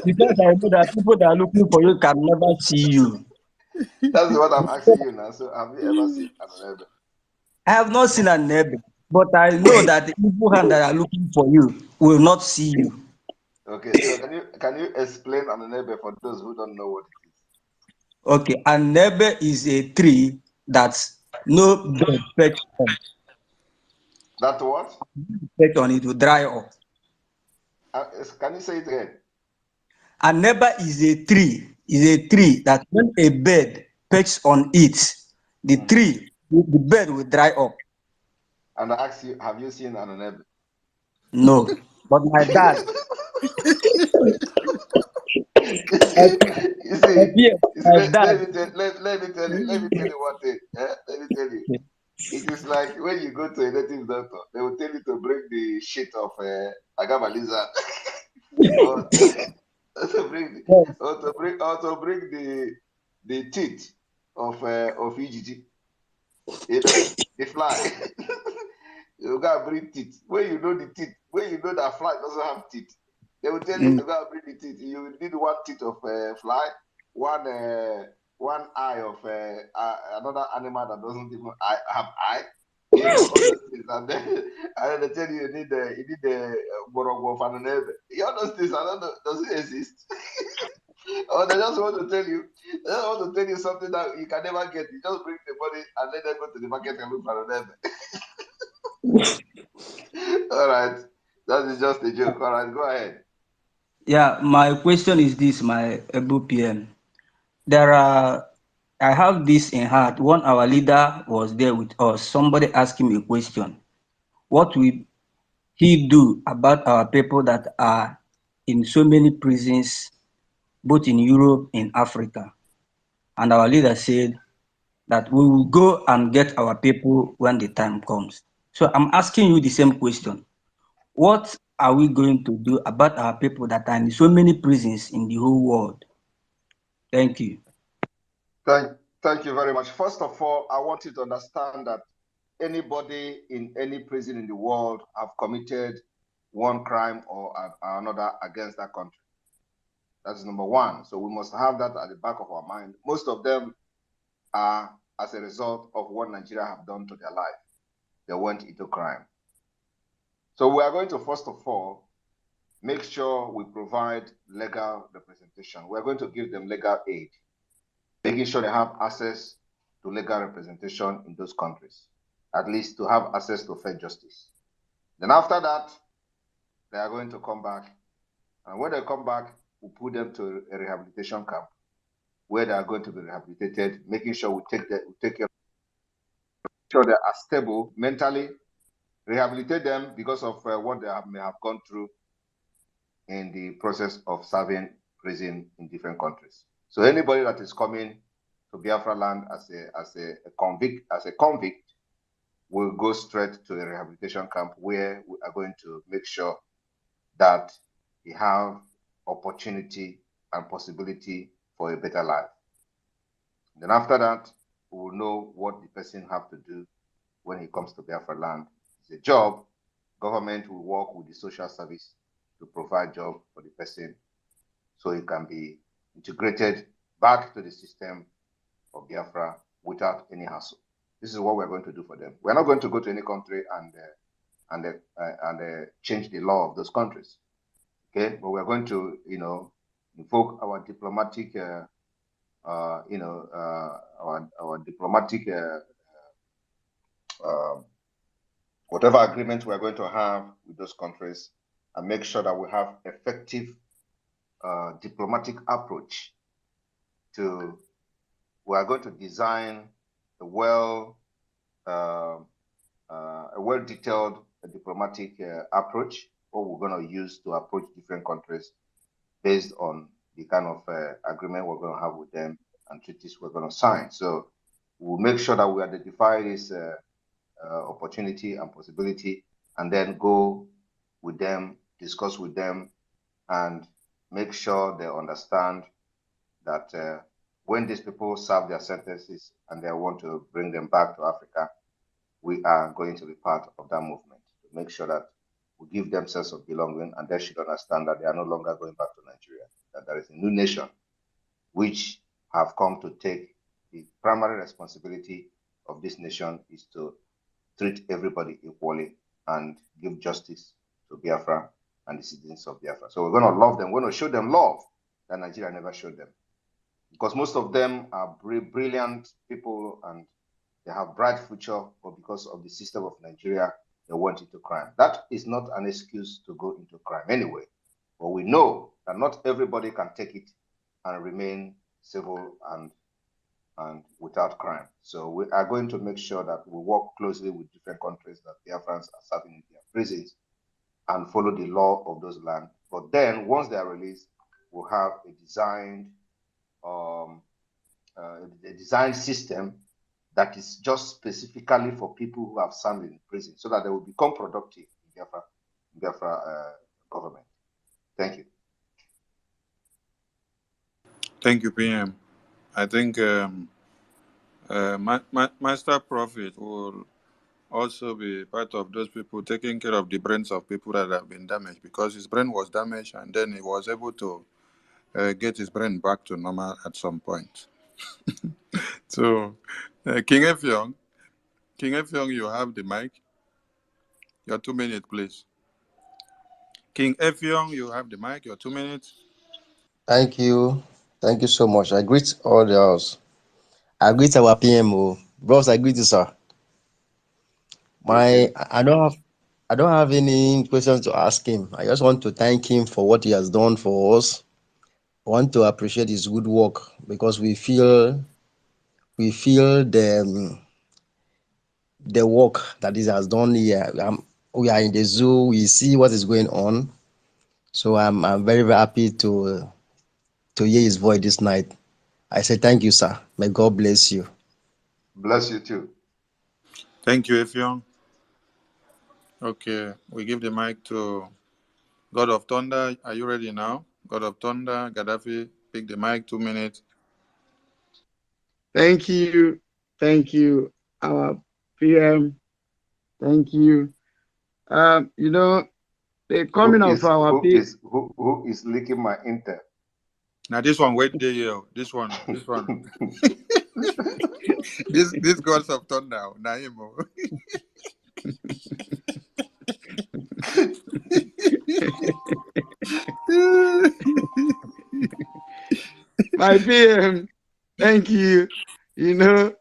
Because I know that people that are looking for you can never see you. That's what I'm asking you now. So have you ever seen an Onebe? I have not seen an Onebe, but I know that the people that are looking for you will not see you. Okay, so can you explain an Onebe for those who don't know what it is? Okay, an Onebe is a tree that's no bird perch on. That what? Perch on it will dry up. Can you say it again? An Onebe is a tree that when a bird perches on it, the bird will dry up. And I ask you, have you seen an Onebe? No, but my dad. You see, let me tell you one thing. Let me tell you. It is like when you go to a native doctor, they will tell you to bring the shit of agama lizard, or to bring the teeth of Ijiji, the fly. You gotta bring teeth. When you know the teeth, when you know that fly doesn't have teeth, they will tell you to go and bring the teeth. You need one teeth of fly, one eye of another animal that doesn't even have eye. You know all those things, and then they tell you need the borogo of an Onebe. All those things, I don't know, does it exist? Or they just want to tell you, something that you can never get. You just bring the money and let them go to the market and look for an Onebe. All right, that is just a joke. All right, go ahead. Yeah, my question is this, my able PM. I have this in heart. One, our leader was there with us. Somebody asked him a question. What will he do about our people that are in so many prisons, both in Europe and Africa. And our leader said that we will go and get our people when the time comes. So I'm asking you the same question. What are we going to do about our people that are in so many prisons in the whole world? Thank you. Thank you very much. First of all, I want you to understand that anybody in any prison in the world have committed one crime or another against that country. That's number one. So we must have that at the back of our mind. Most of them are as a result of what Nigeria have done to their life. They went into crime. So we are going to, first of all, make sure we provide legal representation. We're going to give them legal aid, making sure they have access to legal representation in those countries, at least to have access to fair justice. Then after that, they are going to come back. And when they come back, we put them to a rehabilitation camp where they are going to be rehabilitated, making sure we take care of sure they are stable mentally, rehabilitate them because of what they may have gone through in the process of serving prison in different countries. So anybody that is coming to Biafra land as a convict will go straight to the rehabilitation camp where we are going to make sure that he have opportunity and possibility for a better life. Then after that, we will know what the person have to do when he comes to Biafra land. It's a job. Government will work with the social service to provide job for the person so he can be integrated back to the system of Biafra without any hassle. This is what we're going to do for them. We're not going to go to any country and change the law of those countries. Okay, but we're going to, invoke our diplomatic, our diplomatic, whatever agreement we're going to have with those countries, and make sure that we have effective diplomatic approach to. We are going to design a well-detailed diplomatic approach, what we're going to use to approach different countries based on the kind of agreement we're going to have with them and treaties we're going to sign. So we'll make sure that we identify this opportunity and possibility, and then go with them, discuss with them, and make sure they understand that when these people serve their sentences and they want to bring them back to Africa, we are going to be part of that movement to make sure that we give them sense of belonging, and they should understand that they are no longer going back to Nigeria, that there is a new nation which have come to take the primary responsibility of this nation is to treat everybody equally and give justice to Biafra and the citizens of Biafra. So we're going to love them. We're going to show them love that Nigeria never showed them. Because most of them are brilliant people and they have bright future, but because of the system of Nigeria, they went into crime. That is not an excuse to go into crime anyway. But we know that not everybody can take it and remain civil and without crime. So we are going to make sure that we work closely with different countries that BIAFRANS are serving in their prisons and follow the law of those lands. But then once they are released, we'll have a designed system that is just specifically for people who have served in prison, so that they will become productive in Biafra government. Thank you. Thank you, PM. I think Master Prophet will also be part of those people taking care of the brains of people that have been damaged, because his brain was damaged and then he was able to get his brain back to normal at some point. So, King Effiong, you have the mic. Your 2 minutes, please. King Effiong, you have the mic. Your 2 minutes. Thank you. Thank you so much. I greet all the house. I greet our PMO. Bros, I greet you, sir. I don't have any questions to ask him. I just want to thank him for what he has done for us. I want to appreciate his good work, because we feel the work that he has done here. We are in the zoo. We see what is going on. So I'm very, very happy to hear his voice this night. I say thank you, sir. May God bless you. Bless you too. Thank you, Effiong. Okay, we give the mic to God of Thunder. Are you ready now? God of Thunder, Gaddafi, pick the mic, 2 minutes. Thank you. Thank you, our PM. Thank you. You know, the coming of our PM. Who is leaking my intel? Now this one, wait there, yo. This one. this God of Thunder, Naimo. My PM, thank you. You know,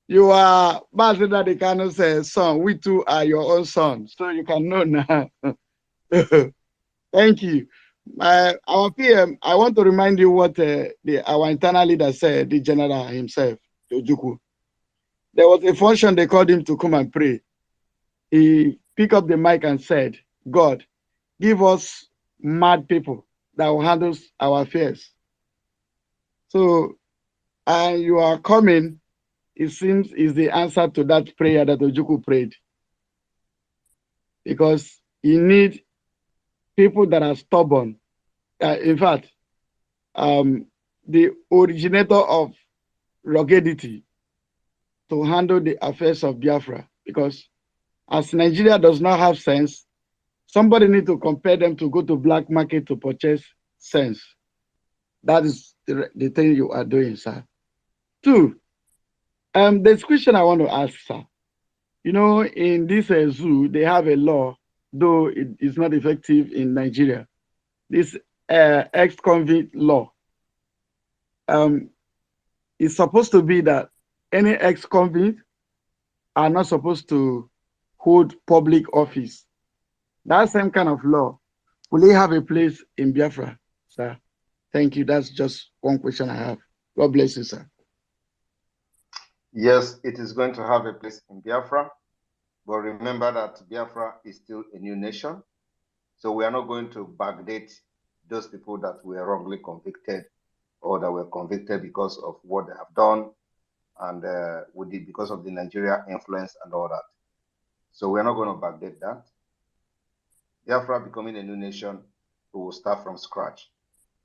you are Master Daddy Kano says, son, we too are your own son. So you can know now. Thank you. Our PM, I want to remind you what our internal leader said, the general himself, Ojukwu. There was a function they called him to come and pray. He picked up the mic and said, God, give us mad people that will handle our affairs. So, and you are coming, it seems, is the answer to that prayer that Ojukwu prayed. Because you need people that are stubborn. In fact, the originator of ruggedity to handle the affairs of Biafra. Because as Nigeria does not have sense, somebody need to compel them to go to black market to purchase sense. That is the thing you are doing, sir. Two, this question I want to ask, sir. You know, in this zoo, they have a law, though it is not effective in Nigeria. This ex-convict law. It's supposed to be that any ex-convict are not supposed to hold public office. That same kind of law, will it have a place in Biafra, sir? Thank you. That's just one question I have. God bless you, sir. Yes, it is going to have a place in Biafra, but remember that Biafra is still a new nation. So we are not going to backdate those people that were wrongly convicted or that were convicted because of what they have done and because of the Nigeria influence and all that. So we are not going to backdate that. Biafra becoming a new nation, we will start from scratch.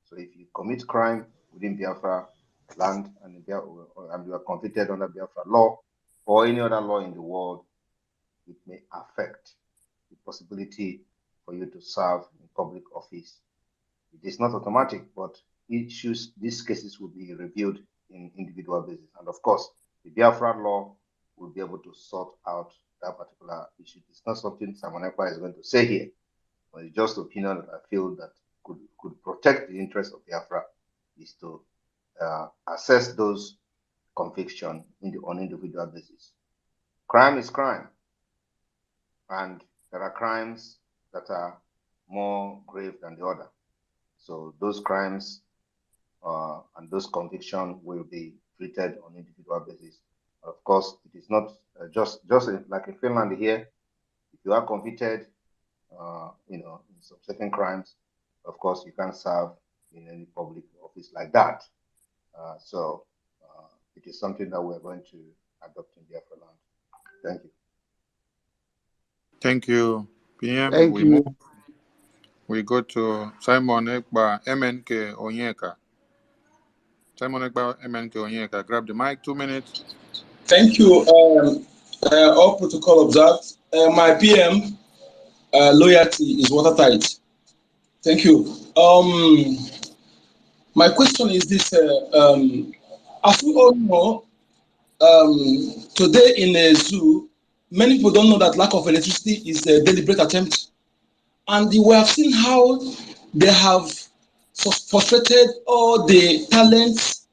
So if you commit crime within Biafra land and you are convicted under Biafra law or any other law in the world, it may affect the possibility for you to serve in public office. It is not automatic, but these cases will be reviewed in individual basis. And of course, the Biafra law will be able to sort out that particular issue. It's not something Simon Ekpa is going to say here, but it's just opinion that I feel that could protect the interests of Biafra is to assess those convictions on individual basis. Crime is crime, and there are crimes that are more grave than the other. So those crimes and those convictions will be treated on individual basis. Of course, it is not just like in Finland here. If you are convicted, in some certain crimes, of course, you can't serve in any public office like that. So it is something that we're going to adopt in Biafra land. Thank you. Thank you, PM. Thank you. Move. We go to Simon Ekpa, MNK Onyeka. Simon Ekpa, MNK Onyeka. Grab the mic, 2 minutes. Thank you. All protocol observed. My PM, loyalty is watertight. Thank you. My question is this. As we all know, today in a zoo, many people don't know that lack of electricity is a deliberate attempt. And we have seen how they have frustrated all the talents,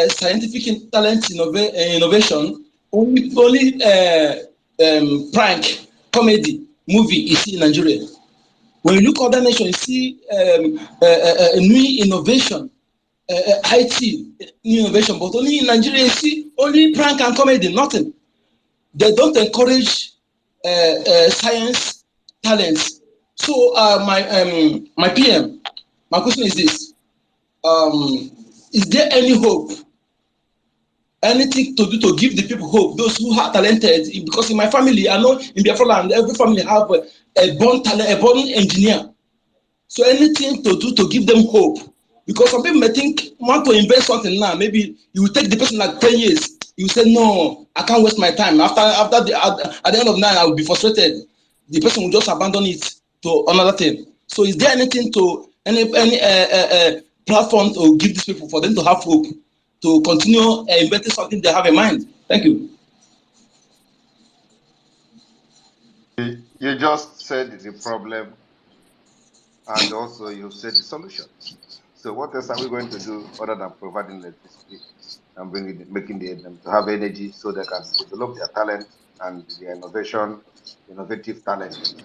scientific talent, innovation, only prank, comedy, movie you see in Nigeria. When you look at other nations, you see a new innovation, IT, new innovation, but only in Nigeria, you see only prank and comedy, nothing. They don't encourage science talents. So my PM, my question is this: is there any hope? Anything to do to give the people hope, those who are talented? Because in my family, I know in Biafra land, every family have a born talent, a born engineer. So anything to do to give them hope. Because some people may think, want to invest something now, maybe you will take the person like 10 years. You say, no, I can't waste my time. At the end of the night, I will be frustrated. The person will just abandon it to another thing. So is there anything to, any platform to give these people for them to have hope, to continue inventing something they have in mind? Thank you. You just said the problem, and also you said the solution. So what else are we going to do other than providing electricity and making them to have energy so they can develop their talent and their innovative talent,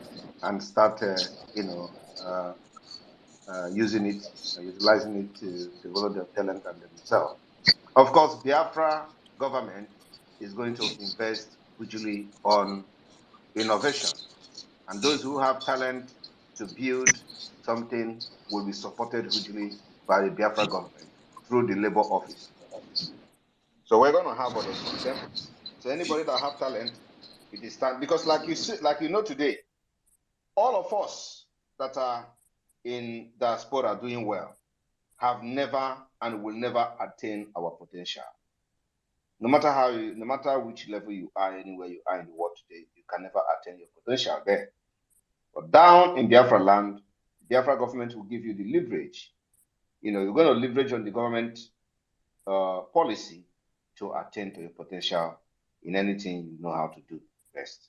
and start, using it, utilizing it to develop their talent and themselves. Of course, Biafra government is going to invest hugely on innovation, and those who have talent to build something will be supported hugely by the Biafra government through the labor office. So we're going to have other system. So anybody that have talent, it is time, because like you know today, all of us that are in diaspora doing well have never and will never attain our potential. No matter which level you are, anywhere you are in the world today, you can never attain your potential there. But down in Biafra land, Biafra government will give you the leverage. You're going to leverage on the government policy to attain to your potential in anything you know how to do best.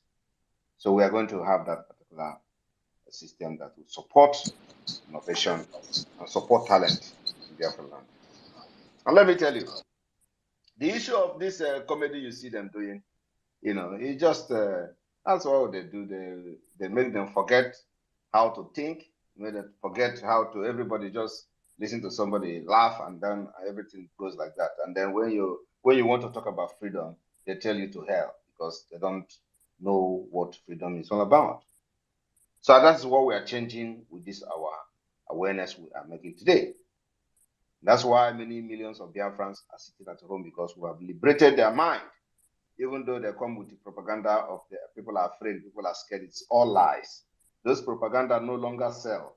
So we are going to have that particular system that will support innovation and support talent in Biafra land. And let me tell you, the issue of this comedy you see them doing, it just, that's what they do. They make them forget how to think, make them forget how to, everybody just listen to somebody laugh, and then everything goes like that. And then when you want to talk about freedom, they tell you to hell, because they don't know what freedom is all about. So that's what we are changing with this our awareness we are making today. That's why many millions of Biafrans are sitting at home, because we have liberated their mind. Even though they come with the propaganda of the people are afraid, people are scared, it's all lies. Those propaganda no longer sell.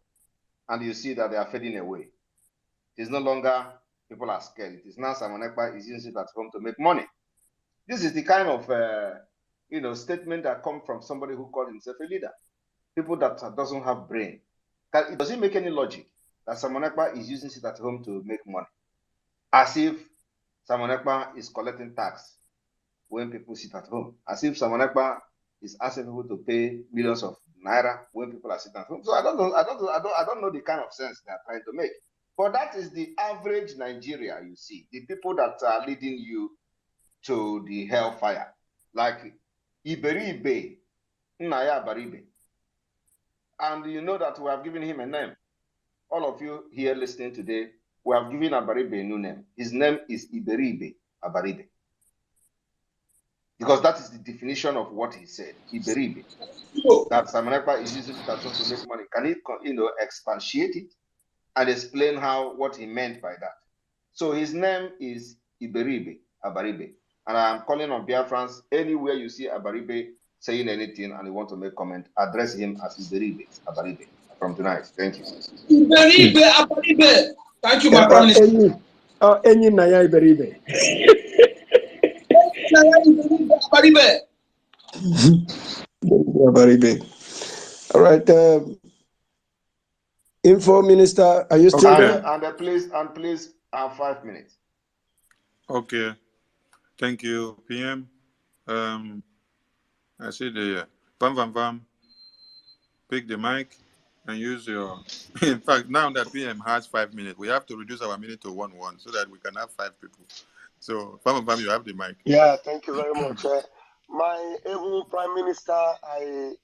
And you see that they are fading away. It is no longer people are scared. It is now Simon Ekpa is using it at home to make money. This is the kind of statement that comes from somebody who calls himself a leader. People that doesn't have brain. It doesn't make any logic that Simon Ekpa is using it at home to make money. As if Simon Ekpa is collecting tax when people sit at home. As if Simon Ekpa is asking people to pay millions of naira when people are sitting at home. So I don't know the kind of sense they are trying to make. But that is the average Nigeria you see. The people that are leading you to the hellfire. Like Iberibe, Naya Baribe. And you know that we have given him a name. All of you here listening today, we have given Abaribe a new name. His name is Iberibe Abaribe. Because that is the definition of what he said, Iberibe. That Simon Ekpa is using it to make money. Can he, expatiate it and explain what he meant by that? So his name is Iberibe Abaribe. And I am calling on Biafrans, anywhere you see Abaribe saying anything and you want to make comment, address him as Iberibe Abaribe from tonight. Thank you. Iberibe Abaribe. Thank you, my Prime Minister. Enyi Naya Iberibe. All right. Info Minister, are you still there? And please, 5 minutes. Okay. Thank you, PM. I see the Pam. Pick the mic and use your. In fact, now that PM has 5 minutes, we have to reduce our minute to 1 so that we can have 5 people. So, Pam, you have the mic. Yeah, thank you very much. My able Prime Minister, I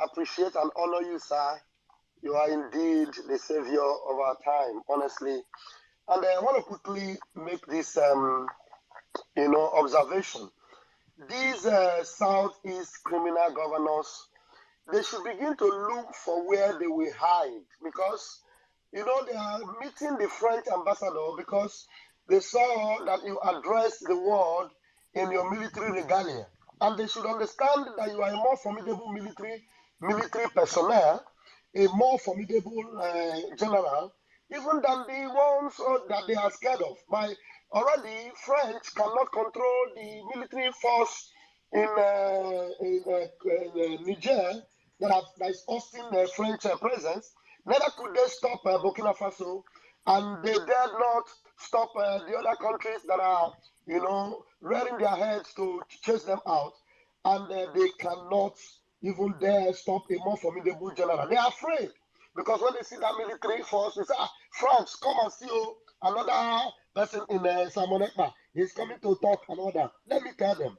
appreciate and honor you, sir. You are indeed the savior of our time, honestly. And I want to quickly make this, observation. These Southeast criminal governors, they should begin to look for where they will hide, because you know they are meeting the French ambassador because they saw that you addressed the world in your military regalia, and they should understand that you are a more formidable military personnel, a more formidable general, even than the ones that they are scared of. Already French cannot control the military force in Niger that is hosting French presence. Neither could they stop Burkina Faso, and they dared not stop the other countries that are, you know, rearing their heads to chase them out, and they cannot even dare stop a more formidable general. They are afraid, because when they see that military force, they say, France, come and see another person in Simon Ekpa. He's coming to talk and all that. Let me tell them,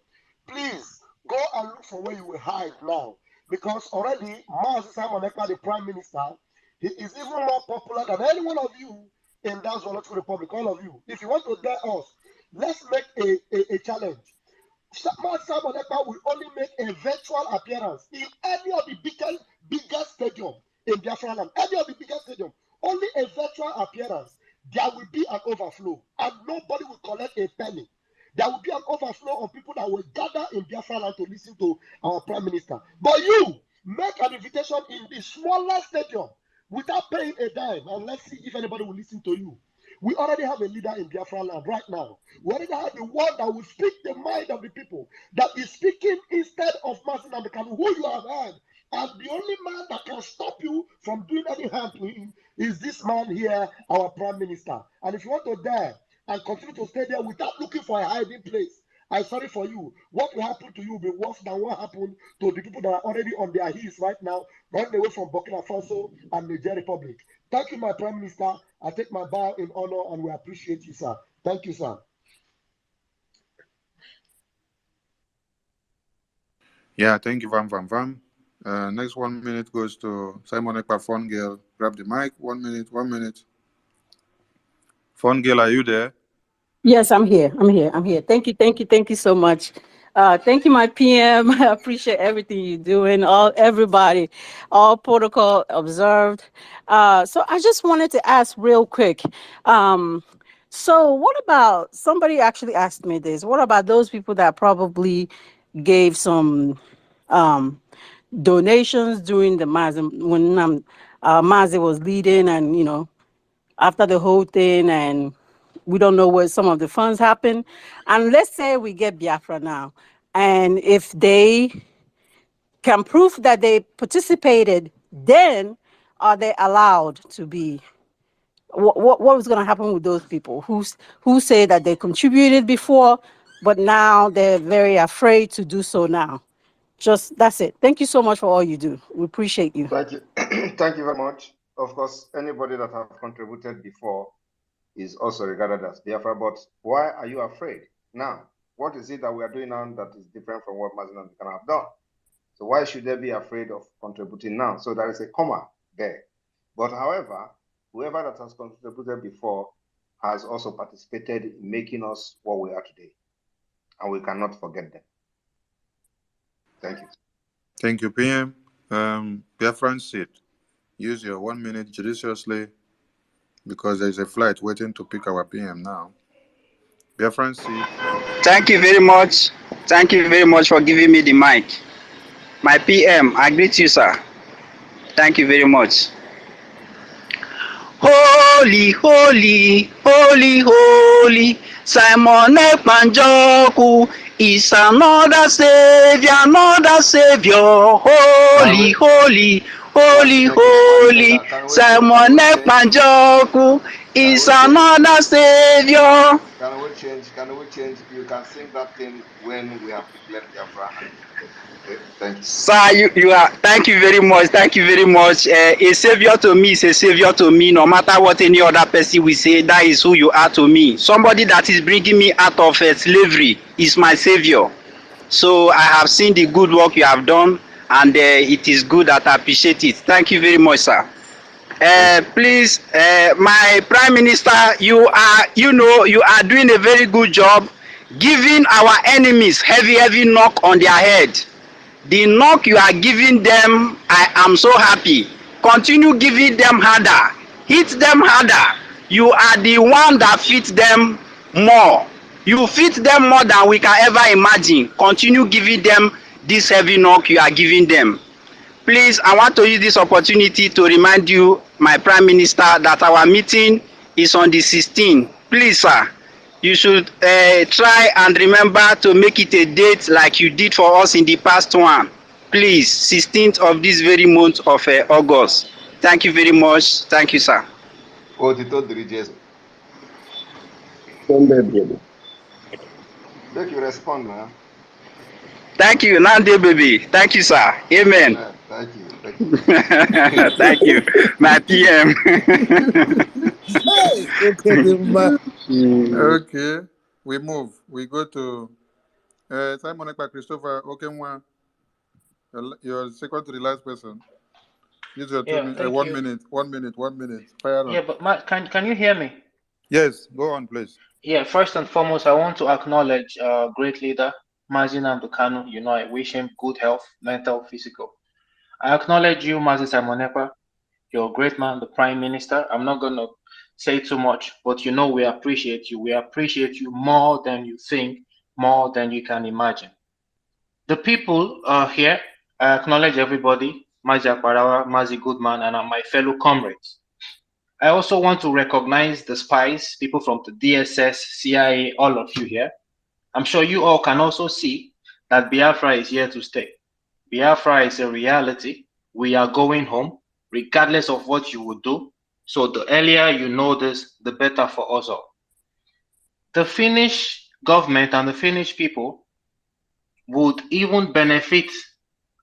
please go and look for where you will hide now, because already Simon Ekpa, the Prime Minister, he is even more popular than any one of you in that Zoological Republic, all of you. If you want to dare us, let's make a challenge. Simon Ekpa will only make a virtual appearance in any of the biggest stadium in Biafra land, any of the biggest stadium, only a virtual appearance. There will be an overflow, and nobody will collect a penny. There will be an overflow of people that will gather in Biafra land to listen to our Prime Minister. But you make an invitation in the smallest stadium without paying a dime, and let's see if anybody will listen to you. We already have a leader in Biafra land right now. We already have the one that will speak the mind of the people, that is speaking instead of Mazi Nnamdi Kanu, who you have heard. And the only man that can stop you from doing any harm to him is this man here, our Prime Minister. And if you want to dare and continue to stay there without looking for a hiding place, I'm sorry for you. What will happen to you will be worse than what happened to the people that are already on their heels right now, running away from Burkina Faso and Niger Republic. Thank you, my Prime Minister. I take my bow in honor, and we appreciate you, sir. Thank you, sir. Yeah, thank you, Vam. Next 1 minute goes to Simon Ekpa, Phone Girl. Grab the mic. 1 minute, 1 minute. Phone Girl, are you there? Yes, I'm here. Thank you so much. Thank you, my PM. I appreciate everything you're doing. Everybody, all protocol observed. So I just wanted to ask real quick. So what about, somebody actually asked me this, what about those people that probably gave some donations during the Mazi, when Mazi was leading, and after the whole thing, and we don't know where some of the funds happen. And let's say we get Biafra now, and if they can prove that they participated, then are they allowed to be? What was going to happen with those people who say that they contributed before, but now they're very afraid to do so now? Just that's it. Thank you so much for all you do. We appreciate you. Thank you. Thank you very much. Of course, anybody that have contributed before is also regarded as Biafra, but why are you afraid now? What is it that we are doing now that is different from what Mazi Nnamdi Kanu have done? So why should they be afraid of contributing now? So there is a comma there. But however, whoever that has contributed before has also participated in making us what we are today, and we cannot forget them. Thank you. Thank you, PM. BIAFRANS seat. Use your 1 minute judiciously, because there is a flight waiting to pick our PM now. BIAFRANS seat. Thank you very much. Thank you very much for giving me the mic. My PM, I greet you, sir. Thank you very much. Holy, holy, holy, holy, Simon Ekpa Njoku is another savior, Holy, holy, holy, holy, Simon Ekpa Njoku is another savior. Can we change? You can sing that thing when we have declared Biafra. Okay, thank you. Sir, you are. Thank you very much. A savior to me is a savior to me. No matter what any other person will say, that is who you are to me. Somebody that is bringing me out of slavery is my savior. So I have seen the good work you have done, and it is good that I appreciate it. Thank you very much, sir. Please, my Prime Minister, you are doing a very good job, giving our enemies heavy knock on their head. The knock you are giving them, I am so happy. Continue giving them harder. Hit them harder. You are the one that fits them more. You fit them more than we can ever imagine. Continue giving them this heavy knock you are giving them. Please, I want to use this opportunity to remind you, my Prime Minister, that our meeting is on the 16th. Please, sir, you should try and remember to make it a date like you did for us in the past one. Please, 16th of this very month of August. Thank you very much. Thank you, sir. Make you respond, man. Thank you, Nande baby. Thank you, sir. Amen. Thank you. Thank you, my PM. Okay, we move. We go to Simon Ekpa Christopher Okenwa. You're second to the last person. Use your 2 minutes. 1 minute. 1 minute. 1 minute. Fire on. Yeah, but can you hear me? Yes, go on, please. Yeah, first and foremost, I want to acknowledge great leader Mazi Kanu. You know, I wish him good health, mental, physical. I acknowledge you, Mazi Simon Ekpa. You're a great man, the Prime Minister. I'm not going to say too much, but you know we appreciate you. We appreciate you more than you think, more than you can imagine. The people here, I acknowledge everybody, Mazi Akbarawa, Mazi Goodman, and my fellow comrades. I also want to recognize the spies, people from the DSS, CIA, all of you here. I'm sure you all can also see that Biafra is here to stay. Biafra is a reality. We are going home, regardless of what you would do. So the earlier you know this, the better for us all. The Finnish government and the Finnish people would even benefit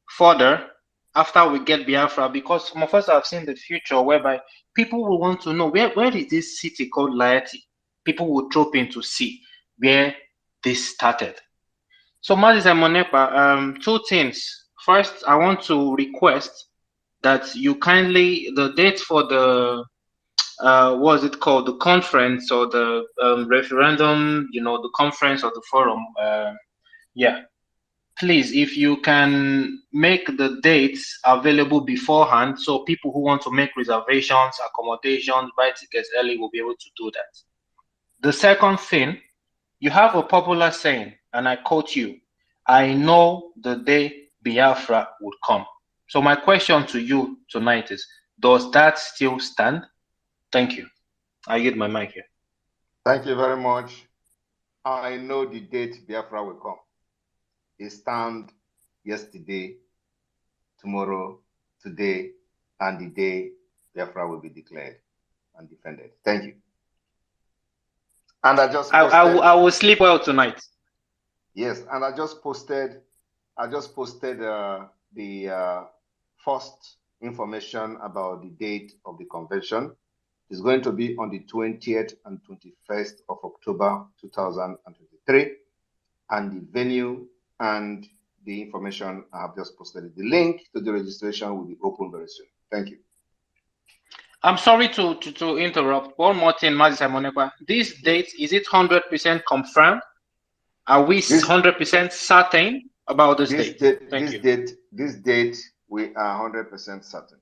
further after we get Biafra, because some of us have seen the future whereby people will want to know where is this city called Laeti. People will drop in to see where this started. So Mazi Simon Ekpa, two things. First, I want to request that you kindly, the date for the what is it called, the conference or the referendum, you know, the conference or the forum, yeah. Please, if you can make the dates available beforehand, so people who want to make reservations, accommodations, buy tickets early will be able to do that. The second thing, you have a popular saying, and I quote you, I know the day Biafra would come. So my question to you tonight is, does that still stand? Thank you. I get my mic here. Thank you very much. I know the date Biafra will come. It stand yesterday, tomorrow, today, and the day Biafra will be declared and defended. Thank you. And I just posted, I will sleep well tonight. Yes, and I just posted the first information about the date of the convention. It's going to be on the 20th and 21st of October 2023, and the venue and the information I have just posted. The link to the registration will be open very soon. Thank you. I'm sorry to interrupt. One more thing, Mazi Simon Ekpa. This date, is it 100% confirmed? Are we 100% certain about this date? This date, we are 100% certain.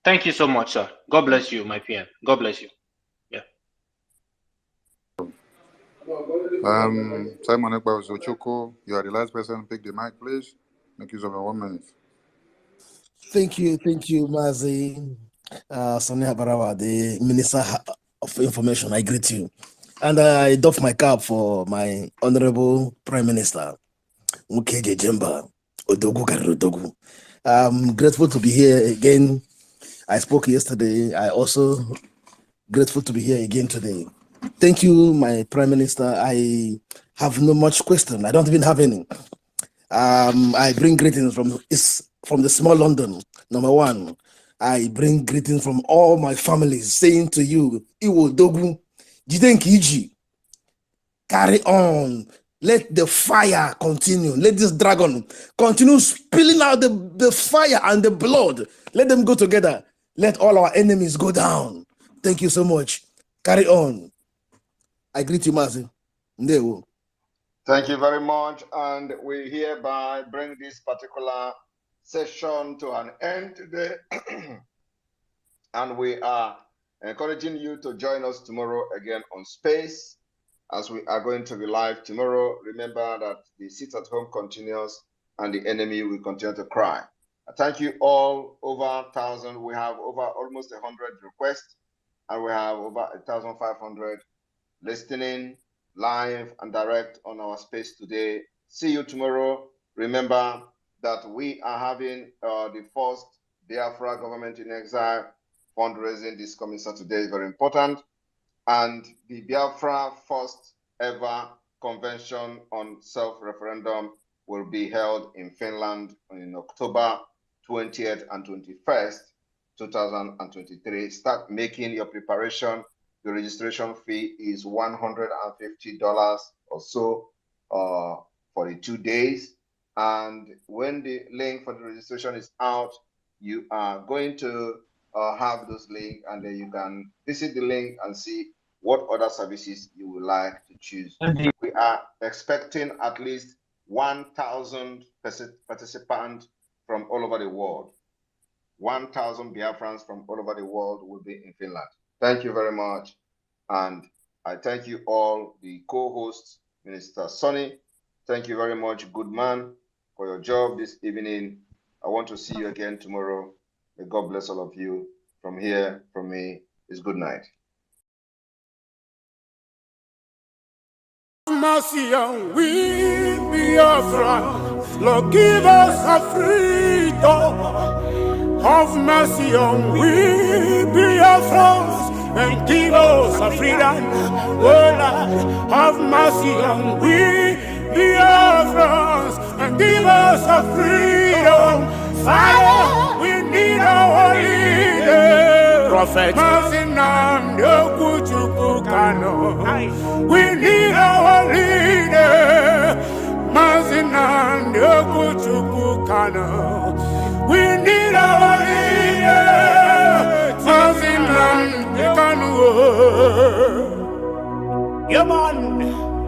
Thank you so much, sir. God bless you, my PM. God bless you. Yeah. Simon Ekpa Zochoko, you are the last person. Pick the mic, please. Make use of your 1 minute. Thank you, Mazi. Sonia Barawa, the Minister of Information. I greet you. And I doff my cap for my Honorable Prime Minister, Mukeje Jemba Odogu Karudogu. I'm grateful to be here again. I spoke yesterday. I also grateful to be here again today. Thank you, my Prime Minister. I have no much question. I don't even have any. I bring greetings from the small London. Number one, I bring greetings from all my families, saying to you, Iwo Dogu, Jidenkiji, carry on. Let the fire continue. Let this dragon continue spilling out the fire and the blood. Let them go together. Let all our enemies go down. Thank you so much. Carry on. I greet you, Mazi. Ndewo. Thank you very much. And we hereby bring this particular session to an end today. And we are encouraging you to join us tomorrow again on Space, as we are going to be live tomorrow. Remember that the sit at home continues and the enemy will continue to cry. Thank you all. Over 1,000. We have over almost 100 requests, and we have over 1,500 listening live and direct on our space today. See you tomorrow. Remember that we are having the first Biafra Government in Exile fundraising this coming Saturday. Is very important. And the Biafra first ever convention on self-referendum will be held in Finland in October 20th and 21st, 2023. Start making your preparation. The registration fee is $150 or so for the 2 days. And when the link for the registration is out, you are going to have those links, and then you can visit the link and see what other services you would like to choose. We are expecting at least 1,000 participants from all over the world. 1,000 Biafrans from all over the world will be in Finland. Thank you very much. And I thank you all, the co-hosts, Minister Sonny. Thank you very much, good man, for your job this evening. I want to see you again tomorrow. May God bless all of you. From here, from me, is good night. Mercy on we Biafra, Lord, give us a freedom. Have mercy on we Biafrans, and give us a freedom. Oh Lord, have mercy on we Biafrans, and give us a freedom. Father, we need our leader. Prophet, we need our leader. We need our leader. Yeah, man.